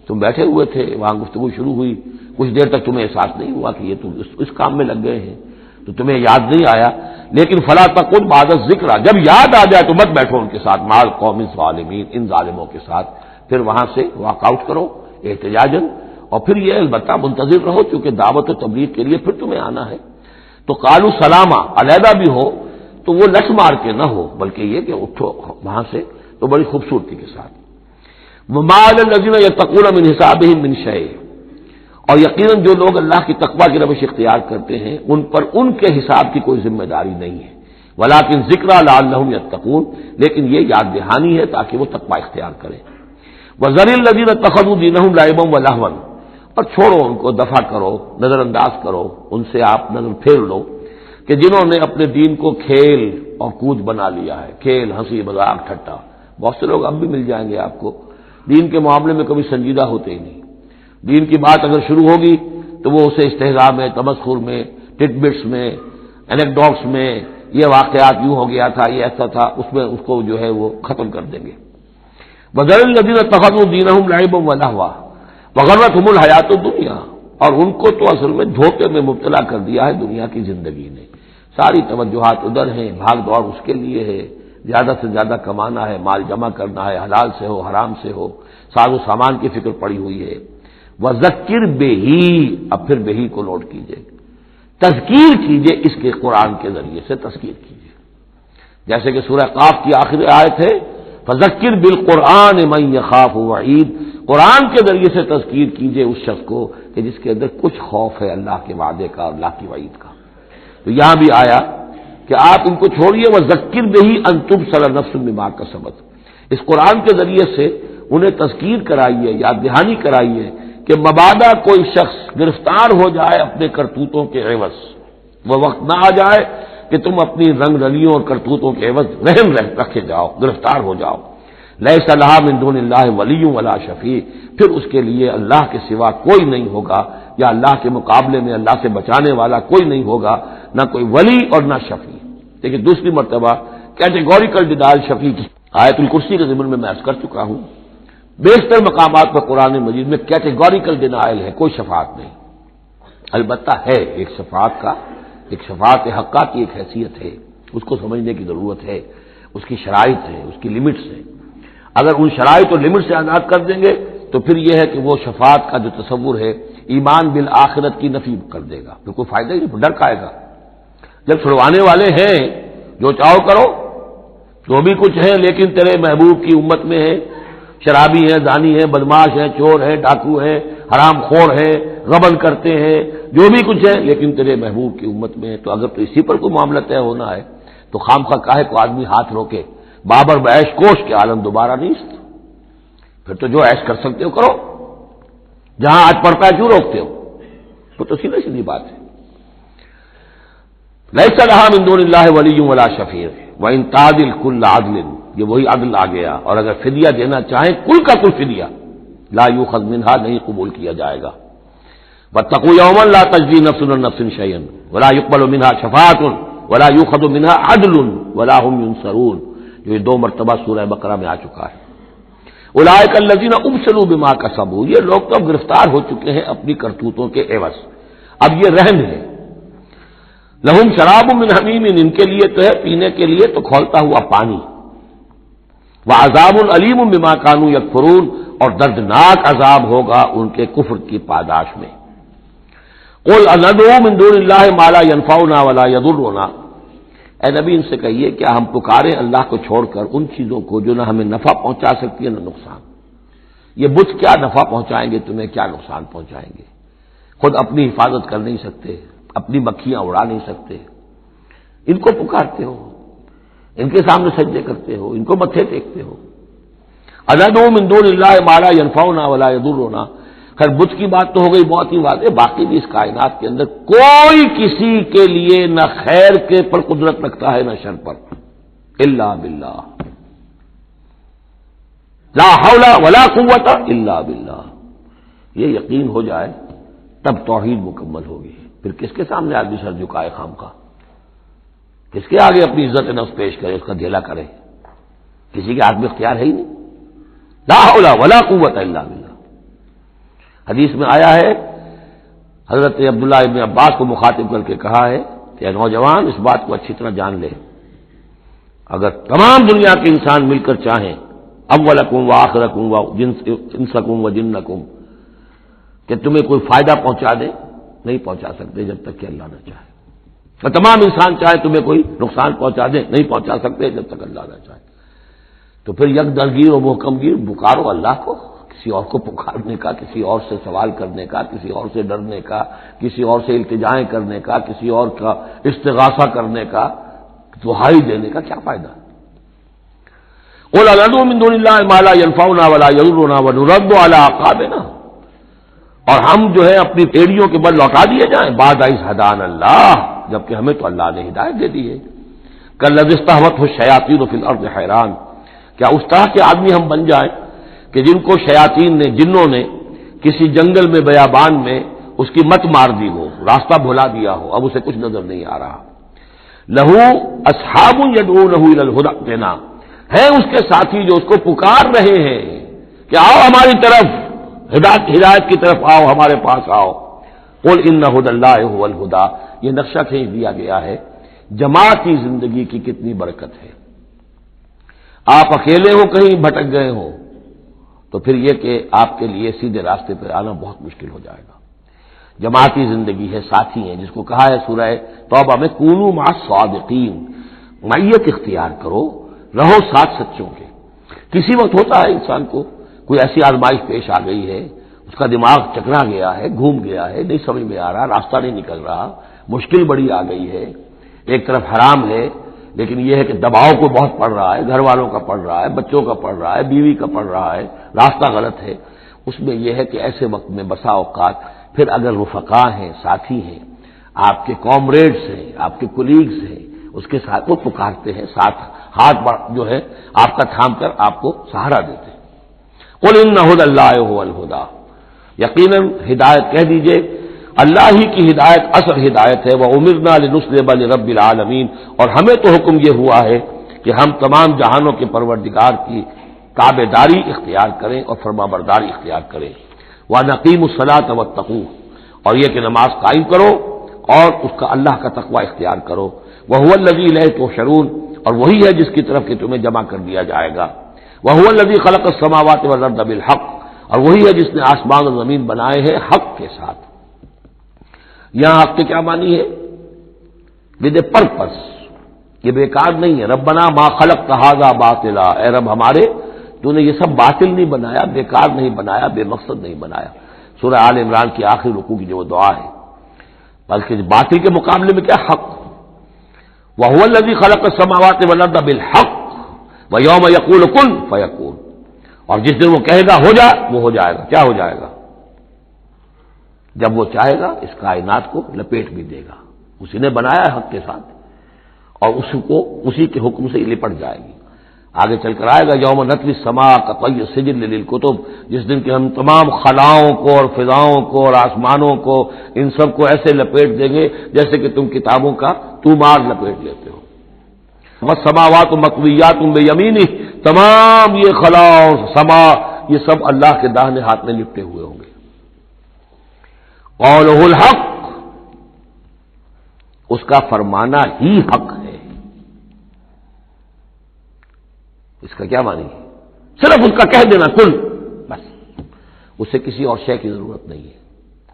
تم بیٹھے ہوئے تھے وہاں گفتگو شروع ہوئی، کچھ دیر تک تمہیں احساس نہیں ہوا کہ یہ تم اس کام میں لگ گئے ہیں، تو تمہیں یاد نہیں آیا، لیکن فلا تقعد بعد الذکر، جب یاد آ جائے تو مت بیٹھو ان کے ساتھ، مع القوم الظالمین، ان ظالموں کے ساتھ، پھر وہاں سے واک آؤٹ کرو احتجاجاً، اور پھر یہ البتہ منتظر رہو کیونکہ دعوت و تبلیغ کے لیے پھر تمہیں آنا ہے۔ تو قالوا سلاما، علیحدہ بھی ہو تو وہ لٹ مار کے نہ ہو، بلکہ یہ کہ اٹھو وہاں سے تو بڑی خوبصورتی کے ساتھ۔ وما علی الذین یتقون من حسابہم من شیء، اور یقیناً جو لوگ اللہ کی تقوی کی روش اختیار کرتے ہیں ان پر ان کے حساب کی کوئی ذمہ داری نہیں ہے، ولکن ذکریٰ لعلہم یتقون، لیکن یہ یاد دہانی ہے تاکہ وہ تقوی اختیار کریں۔ وذر الذین اتخذوا دینہم لعبا ولہوا، اور چھوڑو ان کو، دفع کرو، نظر انداز کرو، ان سے آپ نظر پھیر لو کہ جنہوں نے اپنے دین کو کھیل اور کود بنا لیا ہے، کھیل، ہنسی مذاق، ٹھٹا۔ بہت سے لوگ اب بھی مل جائیں گے آپ کو دین کے معاملے میں کبھی سنجیدہ ہوتے ہی نہیں، دین کی بات اگر شروع ہوگی تو وہ اسے استہزاء میں، تمسخر میں، ٹٹ بٹس میں، اینیکڈوٹس میں، یہ واقعات یوں ہو گیا تھا، یہ ایسا تھا، اس میں اس کو جو ہے وہ ختم کر دیں گے۔ وذر الذین اتخذوا دینہم لعبا ولہوا وغرتہم الحیات الدنیا، اور ان کو تو اصل میں دھوکے میں مبتلا کر دیا ہے دنیا کی زندگی نے، ساری توجہات ادھر ہیں، بھاگ دوڑ اس کے لیے ہے، زیادہ سے زیادہ کمانا ہے، مال جمع کرنا ہے، حلال سے ہو حرام سے ہو، ساز و سامان کی فکر پڑی ہوئی ہے۔ وذکر بہی، اب پھر بہی کو نوٹ کیجئے، تذکیر کیجئے، اس کے قرآن کے ذریعے سے تذکیر کیجئے، جیسے کہ سورہ قاف کی آخری آیت ہے فذکر بالقرآن من یخاف وعید، قرآن کے ذریعے سے تذکیر کیجئے اس شخص کو کہ جس کے اندر کچھ خوف ہے اللہ کے وعدے کا، اللہ کی وعید کا۔ تو یہاں بھی آیا کہ آپ ان کو چھوڑیے، وذکر بہی ان تبصر نفس بما کسبت، اس قرآن کے ذریعے سے انہیں تذکیر کرائیے، یاد دہانی کرائیے کہ مبادا کوئی شخص گرفتار ہو جائے اپنے کرتوتوں کے عوض، وہ وقت نہ آ جائے کہ تم اپنی رنگ رلیوں اور کرتوتوں کے عوض رہن رکھے جاؤ، گرفتار ہو جاؤ۔ لیس لہا من دون اللہ ولی ولا شفیع، پھر اس کے لیے اللہ کے سوا کوئی نہیں ہوگا، یا اللہ کے مقابلے میں اللہ سے بچانے والا کوئی نہیں ہوگا، نہ کوئی ولی اور نہ شفیع۔ لیکن دوسری مرتبہ کیٹیگوریکل ڈینائل شفیع کی آیت الکرسی کے ضمن میں عرض کر چکا ہوں، بیشتر مقامات پر قرآن مجید میں کیٹیگوریکل ڈینائل ہے، کوئی شفاعت نہیں۔ البتہ ہے ایک شفاعت کا، ایک شفاعت حقہ کی ایک حیثیت ہے، اس کو سمجھنے کی ضرورت ہے، اس کی شرائط ہے، اس کی لیمٹس ہیں۔ اگر ان شرائط اور لمٹ سے آزاد کر دیں گے تو پھر یہ ہے کہ وہ شفاعت کا جو تصور ہے ایمان بالآخرت کی نفی کر دے گا، پھر کوئی فائدہ ہی نہیں، ڈر کھائے گا۔ جب چھڑوانے والے ہیں جو چاہو کرو، جو بھی کچھ ہے لیکن تیرے محبوب کی امت میں ہے، شرابی ہے، زانی ہے، بدماش ہے، چور ہے، ڈاکو ہے، حرام خور ہے، غبن کرتے ہیں، جو بھی کچھ ہے لیکن تیرے محبوب کی امت میں ہے، تو اگر تو اسی پر کوئی معاملہ طے ہونا ہے تو خامخواہ کاہے کو آدمی ہاتھ روکے، بابر بعیش کوش کے عالم دوبارہ نہیں، پھر تو جو عیش کر سکتے ہو کرو، جہاں آج پڑتا ہے کیوں روکتے ہو؟ تو سیدھی سیدھی بات ہے۔ لیس لہا من دون اللہ ولی ولا شفیع وان تعدل کل عدل، یہ وہی عدل آ گیا، اور اگر فدیہ دینا چاہیں کل کا کل فدیہ، لا یؤخذ منہا، نہیں قبول کیا جائے گا۔ واتقوا یوما لا تجزی نفس عن نفس شیئا ولا يقبل منها شفاعۃ ولا یؤخذ منها عدل ولا هم ينصرون، جو یہ 2 مرتبہ سورہ بقرہ میں آ چکا ہے۔ اولئک الذین ابسلوا بما کسبوا، یہ لوگ تو اب گرفتار ہو چکے ہیں اپنی کرتوتوں کے عوض، اب یہ رہن ہے۔ لہم شراب من حمیم، ان کے لیے تو ہے پینے کے لیے تو کھولتا ہوا پانی، وعذاب علیم بما کانوا یکفرون، اور دردناک عذاب ہوگا ان کے کفر کی پاداش میں۔ قل اندعو من دون اللہ ما لا ينفعنا ولا يضرنا، اے نبی ان سے کہیے کیا ہم پکاریں اللہ کو چھوڑ کر ان چیزوں کو جو نہ ہمیں نفع پہنچا سکتی ہے نہ نقصان۔ یہ بت کیا نفع پہنچائیں گے تمہیں، کیا نقصان پہنچائیں گے؟ خود اپنی حفاظت کر نہیں سکتے، اپنی مکھیاں اڑا نہیں سکتے، ان کو پکارتے ہو، ان کے سامنے سجدے کرتے ہو، ان کو متھے ٹیکتے ہو۔ اندعو من دون اللہ ما لا ينفعنا ولا يضرنا، خیر بت کی بات تو ہو گئی بہت ہی واضح، باقی بھی اس کائنات کے اندر کوئی کسی کے لیے نہ خیر کے پر قدرت رکھتا ہے نہ شر پر، الا باللہ، لا حول ولا قوت الا باللہ۔ یہ یقین ہو جائے تب توحید مکمل ہوگی، پھر کس کے سامنے آدمی سر جھکائے خام کا، کس کے آگے اپنی عزت نفس پیش کرے، اس کا دھیلا کرے، کسی کے ہاتھ میں اختیار ہے ہی نہیں، لا حول ولا قوت الا باللہ۔ حدیث میں آیا ہے، حضرت عبداللہ ابن عباس کو مخاطب کر کے کہا ہے کہ اے نوجوان اس بات کو اچھی طرح جان لے، اگر تمام دنیا کے انسان مل کر چاہیں، اولکم وآخرکم وانسکم وجنکم، کہ تمہیں کوئی فائدہ پہنچا دے، نہیں پہنچا سکتے جب تک کہ اللہ نہ چاہے، اور تمام انسان چاہے تمہیں کوئی نقصان پہنچا دے، نہیں پہنچا سکتے جب تک اللہ نہ چاہے۔ تو پھر یک درگیر و محکم گیر پکارو اللہ کو، کسی اور کو پکارنے کا، کسی اور سے سوال کرنے کا، کسی اور سے ڈرنے کا، کسی اور سے التجائیں کرنے کا، کسی اور کا استغاثہ کرنے کا، دہائی دینے کا کیا فائدہ؟ قل ندعو من دون اللہ ما لا ينفعنا ولا يضرنا ونرد على اعقابنا، اور ہم جو ہے اپنی ٹیڑیوں کے بل لوٹا دیے جائیں بعد از ہدان اللہ، جبکہ ہمیں تو اللہ نے ہدایت دے دی ہے۔ کالذی استہوتہ الشیاطین فی الارض حیران، کیا اس طرح کے آدمی ہم بن جائیں کہ جن کو شیاطین نے، جنوں نے کسی جنگل میں بیابان میں اس کی مت مار دی ہو، راستہ بھلا دیا ہو، اب اسے کچھ نظر نہیں آ رہا۔ لہو اصحاب یدعونہ الی الہدی ائتنا، ہیں اس کے ساتھی جو اس کو پکار رہے ہیں کہ آؤ ہماری طرف، ہدایت کی طرف آؤ، ہمارے پاس آؤ۔ قل ان ھدی اللہ ھو الھدی، یہ نقشہ کھینچ دیا گیا ہے جماعتی زندگی کی کتنی برکت ہے۔ آپ اکیلے ہو، کہیں بھٹک گئے ہو، تو پھر یہ کہ آپ کے لیے سیدھے راستے پہ آنا بہت مشکل ہو جائے گا۔ جماعتی زندگی ہے، ساتھی ہیں، جس کو کہا ہے سورہ توبہ میں کونوا مع الصادقین، معیت اختیار کرو، رہو ساتھ سچوں کے۔ کسی وقت ہوتا ہے انسان کو کوئی ایسی آزمائش پیش آ گئی ہے، اس کا دماغ چکرا گیا ہے، گھوم گیا ہے، نہیں سمجھ میں آ رہا، راستہ نہیں نکل رہا، مشکل بڑی آ گئی ہے، ایک طرف حرام ہے لیکن یہ ہے کہ دباؤ کو بہت پڑ رہا ہے، گھر والوں کا پڑ رہا ہے، بچوں کا پڑ رہا ہے، بیوی کا پڑ رہا ہے، راستہ غلط ہے۔ اس میں یہ ہے کہ ایسے وقت میں بسا اوقات پھر اگر رفقا ہیں، ساتھی ہیں، آپ کے کامریڈز ہیں، آپ کے کولیگز ہیں، اس کے ساتھ وہ پکارتے ہیں، ساتھ ہاتھ جو ہے آپ کا تھام کر آپ کو سہارا دیتے ہیں۔ قل ان ھدی اللہ ھو الھدی، یقیناً ہدایت کہہ دیجئے اللہ ہی کی ہدایت اصل ہدایت ہے۔ وَأُمِرْنَا لِنُسْلِمَ لِرَبِّ الْعَالَمِينَ، اور ہمیں تو حکم یہ ہوا ہے کہ ہم تمام جہانوں کے پروردگار کی تابع داری اختیار کریں اور فرمانبرداری اختیار کریں۔ وَنَقِيمُ الصَّلَاةَ وَاتَّقُوهُ، اور یہ کہ نماز قائم کرو اور اس کا اللہ کا تقوی اختیار کرو۔ وَهُوَ الَّذِي إِلَيْهِ تُحْشَرُونَ، اور وہی ہے جس کی طرف کہ تمہیں جمع کر دیا جائے گا۔ وَهُوَ الَّذِي خَلَقَ السَّمَاوَاتِ وَالْأَرْضَ بِالْحَقِّ، اور وہی ہے جس نے آسمان اور زمین بنائے ہیں حق کے ساتھ۔ یہاں حق کے کیا معنی ہے؟ ود اے پرپس، یہ بیکار نہیں ہے۔ ربنا ما خلقت ھذا باطلا، اے رب ہمارے تو نے یہ سب باطل نہیں بنایا، بیکار نہیں بنایا، بے مقصد نہیں بنایا۔ سورہ آل عمران کی آخری رکوع کی جو دعا ہے، بلکہ باطل کے مقابلے میں کیا حق۔ وَهُوَ الَّذِي خَلَقَ السَّمَاوَاتِ وَالْأَرْضَ بِالْحَقِّ وَيَوْمَ يَقُولُ كُن فَيَكُونُ، اور جس دن وہ کہے گا ہو جا، وہ ہو جائے گا۔ کیا ہو جائے گا؟ جب وہ چاہے گا اس کائنات کو لپیٹ بھی دے گا، اسی نے بنایا ہے حق کے ساتھ، اور اس کو اسی کے حکم سے لپٹ جائے گی۔ آگے چل کر آئے گا یوم نطوی السماء کطی السجل للکتب، جس دن کہ ہم تمام خلاؤں کو اور فضاؤں کو اور آسمانوں کو، ان سب کو ایسے لپیٹ دیں گے جیسے کہ تم کتابوں کا تومار لپیٹ لیتے ہو۔ والسماوات مطویات بیمینہ، تمام یہ خلا اور سما یہ سب اللہ کے داہنے ہاتھ میں لپٹے ہوئے ہوں گے۔ قولہ الحق، اس کا فرمانا ہی حق ہے۔ اس کا کیا معنی ہے؟ صرف اس کا کہہ دینا کن، بس، اسے کسی اور شے کی ضرورت نہیں ہے،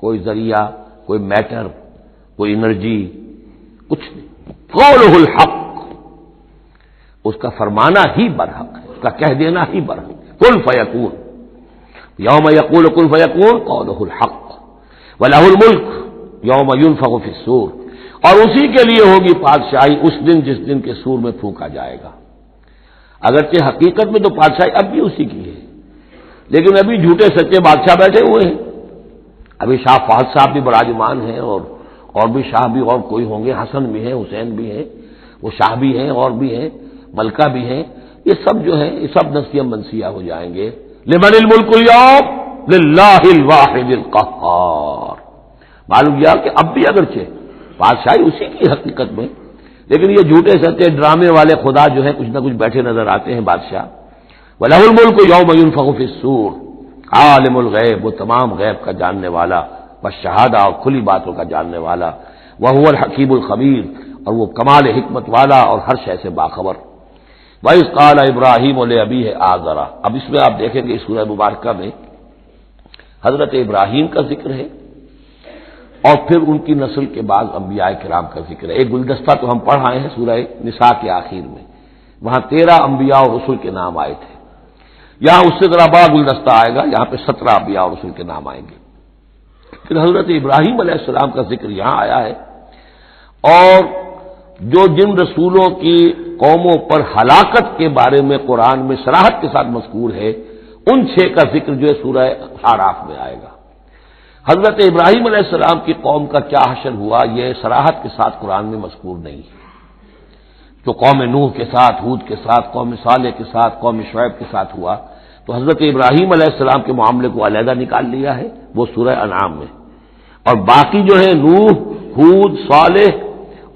کوئی ذریعہ، کوئی میٹر، کوئی انرجی، کچھ نہیں۔ قولہ الحق، اس کا فرمانا ہی برحق ہے، اس کا کہہ دینا ہی برحق ہے۔ کن فیکون، یوم یقول کن فیکون قولہ الحق، وَلَهُ الْمُلْكُ يَوْمَ يُنفَخُ فِي الصُّورِ، اور اسی کے لیے ہوگی بادشاہی اس دن جس دن کے سور میں پھونکا جائے گا۔ اگرچہ حقیقت میں تو بادشاہی اب بھی اسی کی ہے، لیکن ابھی جھوٹے سچے بادشاہ بیٹھے ہوئے ہیں۔ ابھی شاہ فہد صاحب بھی براجمان ہیں، اور بھی شاہ بھی اور کوئی ہوں گے، حسن بھی ہیں، حسین بھی ہیں، وہ شاہ بھی ہیں اور بھی ہیں، ملکہ بھی ہیں، یہ سب جو ہیں یہ سب نسیہ منسیہ ہو جائیں گے۔ لمن الملک اليوم للہ الواحد القہار، معلوم کیا کہ اب بھی اگرچہ بادشاہی اسی کی حقیقت میں، لیکن یہ جھوٹے سچے ڈرامے والے خدا جو ہے کچھ نہ کچھ بیٹھے نظر آتے ہیں بادشاہ۔ وَلَهُ الْمُلْكُ يَوْمَ يُنفَخُ فِي الصُّورِ، عالم الغیب، وہ تمام غیب کا جاننے والا، والشہادہ، اور کھلی باتوں کا جاننے والا، وَهُوَ الْحَكِيمُ الْخَبِيرُ، اور وہ کمال حکمت والا اور ہر شے سے باخبر۔ وَإِذْ قَالَ إِبْرَاهِيمُ لِأَبِيهِ آزَرَ، اب اس میں آپ دیکھیں گے اس سورہ مبارکہ میں حضرت ابراہیم کا ذکر ہے، اور پھر ان کی نسل کے بعد انبیاء کرام کا ذکر ہے۔ ایک گلدستہ تو ہم پڑھ آئے ہیں سورہ نساء کے آخر میں، وہاں 13 انبیاء اور رسل کے نام آئے تھے. یہاں اس سے ذرا بڑا گلدستہ آئے گا، یہاں پہ 17 انبیاء اور رسل کے نام آئیں گے. پھر حضرت ابراہیم علیہ السلام کا ذکر یہاں آیا ہے، اور جو جن رسولوں کی قوموں پر ہلاکت کے بارے میں قرآن میں صراحت کے ساتھ مذکور ہے، ان 6 کا ذکر جو ہے سورہ اعراف میں آئے گا. حضرت ابراہیم علیہ السلام کی قوم کا کیا حشر ہوا، یہ صراحت کے ساتھ قرآن میں مذکور نہیں ہے. جو قوم نوح کے ساتھ، ہود کے ساتھ، قوم صالح کے ساتھ، قوم شعیب کے ساتھ ہوا، تو حضرت ابراہیم علیہ السلام کے معاملے کو علیحدہ نکال لیا ہے، وہ سورہ انعام میں. اور باقی جو ہے نوح، ہود، صالح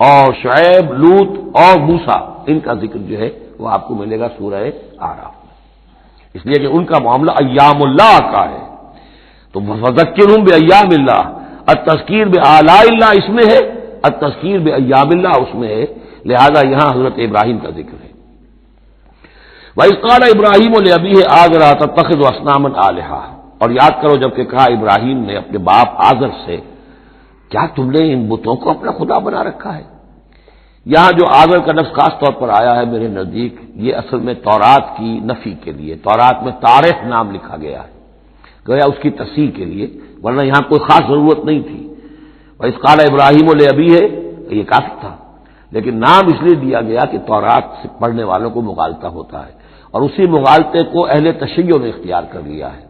اور شعیب، لوط اور موسیٰ، ان کا ذکر جو ہے وہ آپ کو ملے گا سورہ اعراف میں، اس لیے کہ ان کا معاملہ ایام اللہ کا ہے. تو فذکرہم بایام اللہ، التذکیر بآلاء اللہ اس میں ہے، التذکیر بایام اللہ اس میں ہے، لہذا یہاں حضرت ابراہیم کا ذکر ہے. وَإِذْ قَالَ إِبْرَاهِيمُ لِأَبِيهِ آزَرَ أَتَتَّخِذُ أَصْنَامًا آلِهَةً، اور یاد کرو جب کہ کہا ابراہیم نے اپنے باپ آزر سے، کیا تم نے ان بتوں کو اپنا خدا بنا رکھا ہے. یہاں جو آزر کا لفظ خاص طور پر آیا ہے میرے نزدیک، یہ اصل میں تورات کی نفی کے لیے، تورات میں طارح نام لکھا گیا ہے گویا اس کی تصحیح کے لیے، ورنہ یہاں کوئی خاص ضرورت نہیں تھی. وَإِذْ قَالَ إِبْرَاهِيمُ لِأَبِيهِ، یہ کافی تھا، لیکن نام اس لیے دیا گیا کہ تورات سے پڑھنے والوں کو مغالطہ ہوتا ہے، اور اسی مغالطے کو اہل تشیع نے اختیار کر لیا ہے.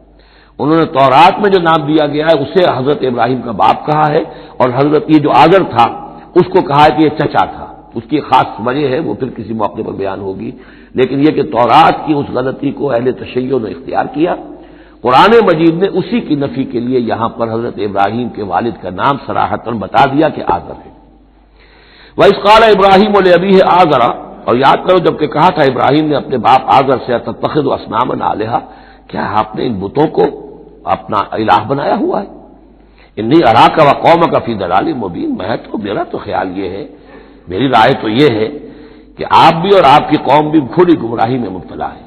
انہوں نے تورات میں جو نام دیا گیا ہے اسے حضرت ابراہیم کا باپ کہا ہے، اور حضرت یہ جو آزر تھا اس کو کہا ہے کہ یہ چچا تھا. اس کی خاص وجہ ہے، وہ پھر کسی موقع پر بیان ہوگی، لیکن یہ کہ تورات کی اس غلطی کو اہل تشیع نے اختیار کیا. قرآن مجید نے اسی کی نفی کے لیے یہاں پر حضرت ابراہیم کے والد کا نام صراحتاً بتا دیا کہ آزر ہے. وَإِذْ قَالَ إِبْرَاهِيمُ لِأَبِيهِ آزَرَ، اور یاد کرو جب کہ کہا تھا ابراہیم نے اپنے باپ آزر سے، أَتَتَّخِذُ أَصْنَامًا آلِهَةً، کیا آپ نے ان بتوں کو اپنا الہ بنایا ہوا ہے. انی اراک وقومک فی ضلال مبین، میرا تو خیال یہ ہے، میری رائے تو یہ ہے کہ آپ بھی اور آپ کی قوم بھی کھلی گمراہی میں مبتلا ہے.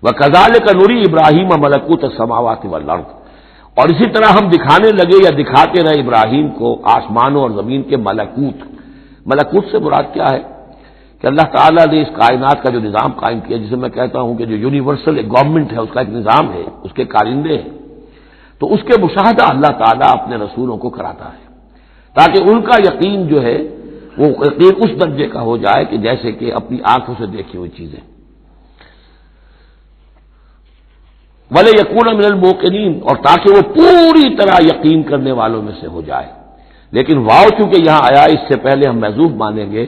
وَكَذَلِكَ نُرِي إِبْرَاهِيمَ مَلَكُوتَ السَّمَاوَاتِ وَالْأَرْضِ، اور اسی طرح ہم دکھانے لگے یا دکھاتے رہے ابراہیم کو آسمانوں اور زمین کے ملکوت. ملکوت سے مراد کیا ہے کہ اللہ تعالیٰ نے اس کائنات کا جو نظام قائم کیا، جسے میں کہتا ہوں کہ جو یونیورسل گورنمنٹ ہے، اس کا ایک نظام ہے، اس کے کارندے ہیں، تو اس کے مشاہدہ اللہ تعالیٰ اپنے رسولوں کو کراتا ہے تاکہ ان کا یقین جو ہے وہ یقین اس درجے کا ہو جائے کہ جیسے کہ اپنی آنکھوں سے دیکھی ہوئی چیزیں. وَلَيَكُونَ مِنَ الْمُوقِنِينَ، اور تاکہ وہ پوری طرح یقین کرنے والوں میں سے ہو جائے. لیکن واو چونکہ یہاں آیا، اس سے پہلے ہم محذوف مانیں گے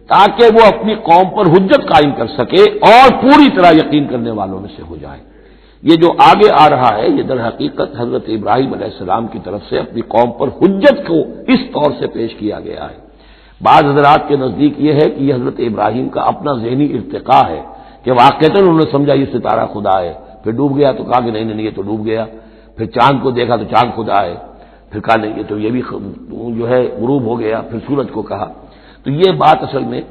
تاکہ وہ اپنی قوم پر حجت قائم کر سکے اور پوری طرح یقین کرنے والوں میں سے ہو جائے. یہ جو آگے آ رہا ہے یہ در حقیقت حضرت ابراہیم علیہ السلام کی طرف سے اپنی قوم پر حجت کو اس طور سے پیش کیا گیا ہے. بعض حضرات کے نزدیک یہ ہے کہ یہ حضرت ابراہیم کا اپنا ذہنی ارتقاء ہے کہ واقعتاً انہوں نے سمجھا یہ ستارہ خدا ہے، پھر ڈوب گیا تو کہا کہ نہیں یہ تو ڈوب گیا، پھر چاند کو دیکھا تو چاند خدا ہے، پھر کہا نہیں یہ تو یہ بھی جو ہے غروب ہو گیا، پھر سورج کو کہا. تو یہ بات اصل میں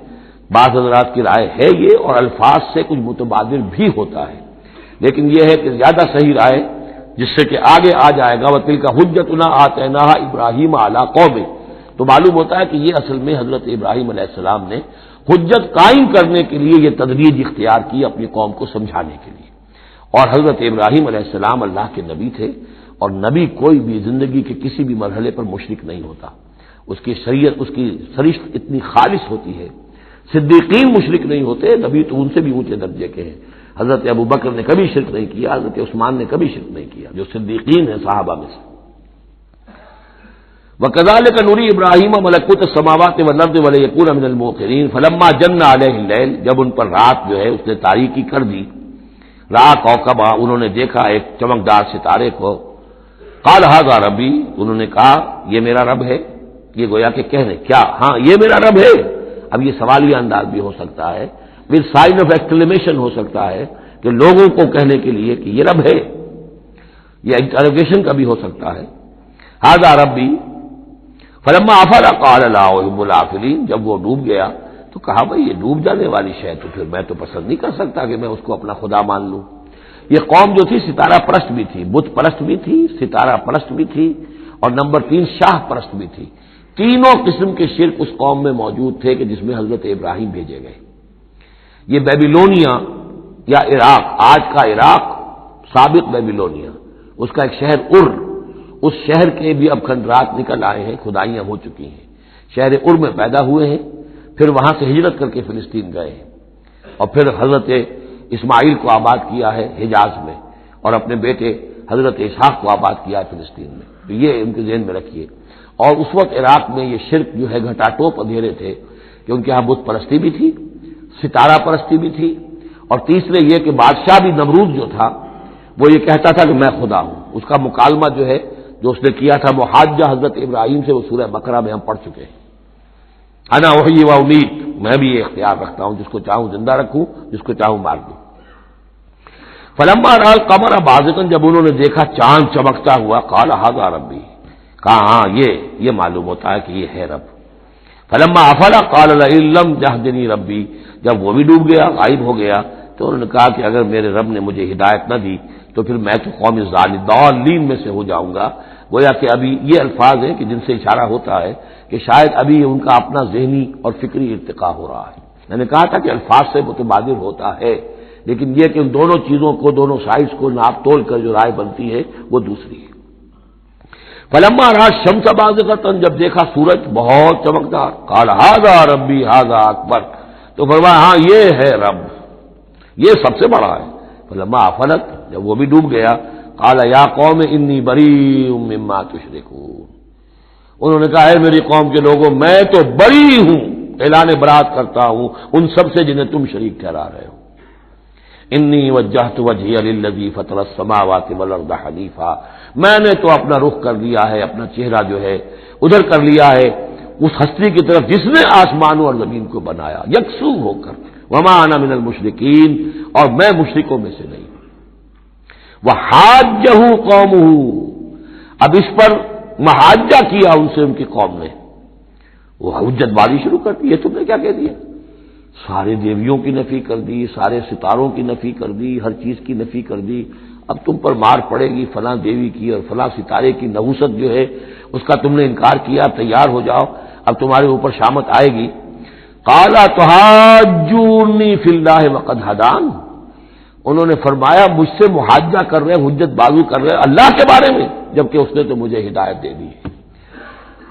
بعض حضرات کی رائے ہے یہ، اور الفاظ سے کچھ متبادل بھی ہوتا ہے، لیکن یہ ہے کہ زیادہ صحیح رائے جس سے کہ آگے آ جائے گا وَتِلْكَ حُجَّتُنَا آتَيْنَاهَا إِبْرَاهِيمَ عَلَىٰ قَوْمِهِ، تو معلوم ہوتا ہے کہ یہ اصل میں حضرت ابراہیم علیہ السلام نے حجت قائم کرنے کے لیے یہ تدریج اختیار کی اپنی قوم کو سمجھانے کے لیے. اور حضرت ابراہیم علیہ السلام اللہ کے نبی تھے، اور نبی کوئی بھی زندگی کے کسی بھی مرحلے پر مشرک نہیں ہوتا. اس کی شریعت، اس کی سرشت اتنی خالص ہوتی ہے. صدیقین مشرک نہیں ہوتے، نبی تو ان سے بھی اونچے درجے کے ہیں. حضرت ابو بکر نے کبھی شرک نہیں کیا، حضرت عثمان نے کبھی شرک نہیں کیا، جو صدیقین ہیں صحابہ میں سے. وَكَذَلِكَ نُرِي إِبْرَاهِيمَ مَلَكُوتَ السَّمَاوَاتِ وَالْأَرْضِ وَلِيَكُونَ مِنَ الْمُوقِنِينَ فَلَمَّا جَنَّ عَلَيْهِ اللَّيْلُ، جب ان پر رات جو ہے اس نے تاریکی کر دی، رأى كوكبا، انہوں نے دیکھا ایک چمکدار ستارے کو. قال هذا ربی، انہوں نے کہا یہ میرا رب ہے. یہ گویا کہ کہہ رہے کیا، ہاں یہ میرا رب ہے. اب یہ سوالیہ انداز بھی ہو سکتا ہے، ود سائن آف ایکسکلیمیشن ہو سکتا ہے کہ لوگوں کو کہنے کے لیے کہ یہ رب ہے، یہ انٹروگیشن کا بھی ہو سکتا ہے. هذا ربی فلما افل قال لا احب الافلین، جب وہ ڈوب گیا تو کہا بھائی یہ ڈوب جانے والی شے تو پھر میں تو پسند نہیں کر سکتا کہ میں اس کو اپنا خدا مان لوں. یہ قوم جو تھی ستارہ پرست بھی تھی، بت پرست بھی تھی، ستارہ پرست بھی تھی، اور نمبر 3 شاہ پرست بھی تھی. تینوں قسم کے شرک اس قوم میں موجود تھے کہ جس میں حضرت ابراہیم بھیجے گئے. یہ بیبیلونیا یا عراق، آج کا عراق، سابق بیبیلونیا، اس کا ایک شہر اس شہر کے بھی اب کھنڈرات نکل آئے ہیں، کھدائیاں ہو چکی ہیں۔ شہر میں پیدا ہوئے ہیں، پھر وہاں سے ہجرت کر کے فلسطین گئے ہیں، اور پھر حضرت اسماعیل کو آباد کیا ہے حجاز میں، اور اپنے بیٹے حضرت اسحاق کو آباد کیا ہے فلسطین میں۔ تو یہ ان کے ذہن میں رکھیے۔ اور اس وقت عراق میں یہ شرک جو ہے گھٹا ٹوپ اندھیرے تھے کہ ان کے یہاں بت پرستی بھی تھی، ستارہ پرستی بھی تھی، اور تیسرے یہ کہ بادشاہ بھی نمرود جو تھا وہ یہ کہتا تھا کہ میں خدا ہوں۔ اس کا مکالمہ جو ہے جو اس نے کیا تھا محاجہ حضرت ابراہیم سے، وہ سورہ بقرہ میں ہم پڑھ چکے ہیں۔ انا احیی و امیت، میں بھی یہ اختیار رکھتا ہوں، جس کو چاہوں زندہ رکھوں، جس کو چاہوں مار دوں۔ فلما رأى القمر بازغا، جب انہوں نے دیکھا چاند چمکتا ہوا، قال ھذا ربی، کہا ہاں یہ معلوم ہوتا ہے کہ یہ ہے رب۔ فلما افل قال لئن لم يهدني ربی، جب وہ بھی ڈوب گیا، غائب ہو گیا، تو انہوں نے کہا کہ اگر میرے رب نے مجھے ہدایت نہ دی تو پھر میں تو قوم ضالین میں سے ہو جاؤں گا۔ گویا کہ ابھی یہ الفاظ ہیں کہ جن سے اشارہ ہوتا ہے کہ شاید ابھی ان کا اپنا ذہنی اور فکری ارتقاء ہو رہا ہے۔ میں نے کہا تھا کہ الفاظ سے متبادر ہوتا ہے، لیکن یہ کہ ان دونوں چیزوں کو، دونوں سائڈز کو ناپ تول کر جو رائے بنتی ہے وہ دوسری ہے۔ فلما رأى الشمس بازغة، جب دیکھا سورج بہت چمکدار، قال ھذا ربی ھذا اکبر، تو فرمایا ہاں یہ ہے رب، یہ سب سے بڑا ہے۔ فلما افلت، جب وہ بھی ڈوب گیا، قال یا قوم انی بریء مما تشرکون، انہوں نے کہا اے میری قوم کے لوگوں، میں تو بری ہوں، اعلان برات کرتا ہوں ان سب سے جنہیں تم شریک ٹھہرا رہے ہو۔ انی وجہت وجہی للذی فطر السماوات والارض حنیفا، میں نے تو اپنا رخ کر لیا ہے، اپنا چہرہ جو ہے ادھر کر لیا ہے اس ہستی کی طرف جس نے آسمانوں اور زمین کو بنایا یکسو ہو کر، وما انا من المشرکین، اور میں مشرکوں میں سے نہیں۔ وحاجہ قومہ، اب اس پر محاجہ کیا ان سے ان کی قوم نے، وہ حجت بازی شروع کر دی، یہ تم نے کیا کہہ دیا؟ سارے دیویوں کی نفی کر دی، سارے ستاروں کی نفی کر دی، ہر چیز کی نفی کر دی، اب تم پر مار پڑے گی فلاں دیوی کی اور فلاں ستارے کی نحوست جو ہے اس کا تم نے انکار کیا، تیار ہو جاؤ، اب تمہارے اوپر شامت آئے گی۔ قال تحاجونی فی اللہ وقد ہدان، انہوں نے فرمایا مجھ سے محاجہ کر رہے، حجت بازو کر رہے اللہ کے بارے میں، جبکہ اس نے تو مجھے ہدایت دے دی ہے،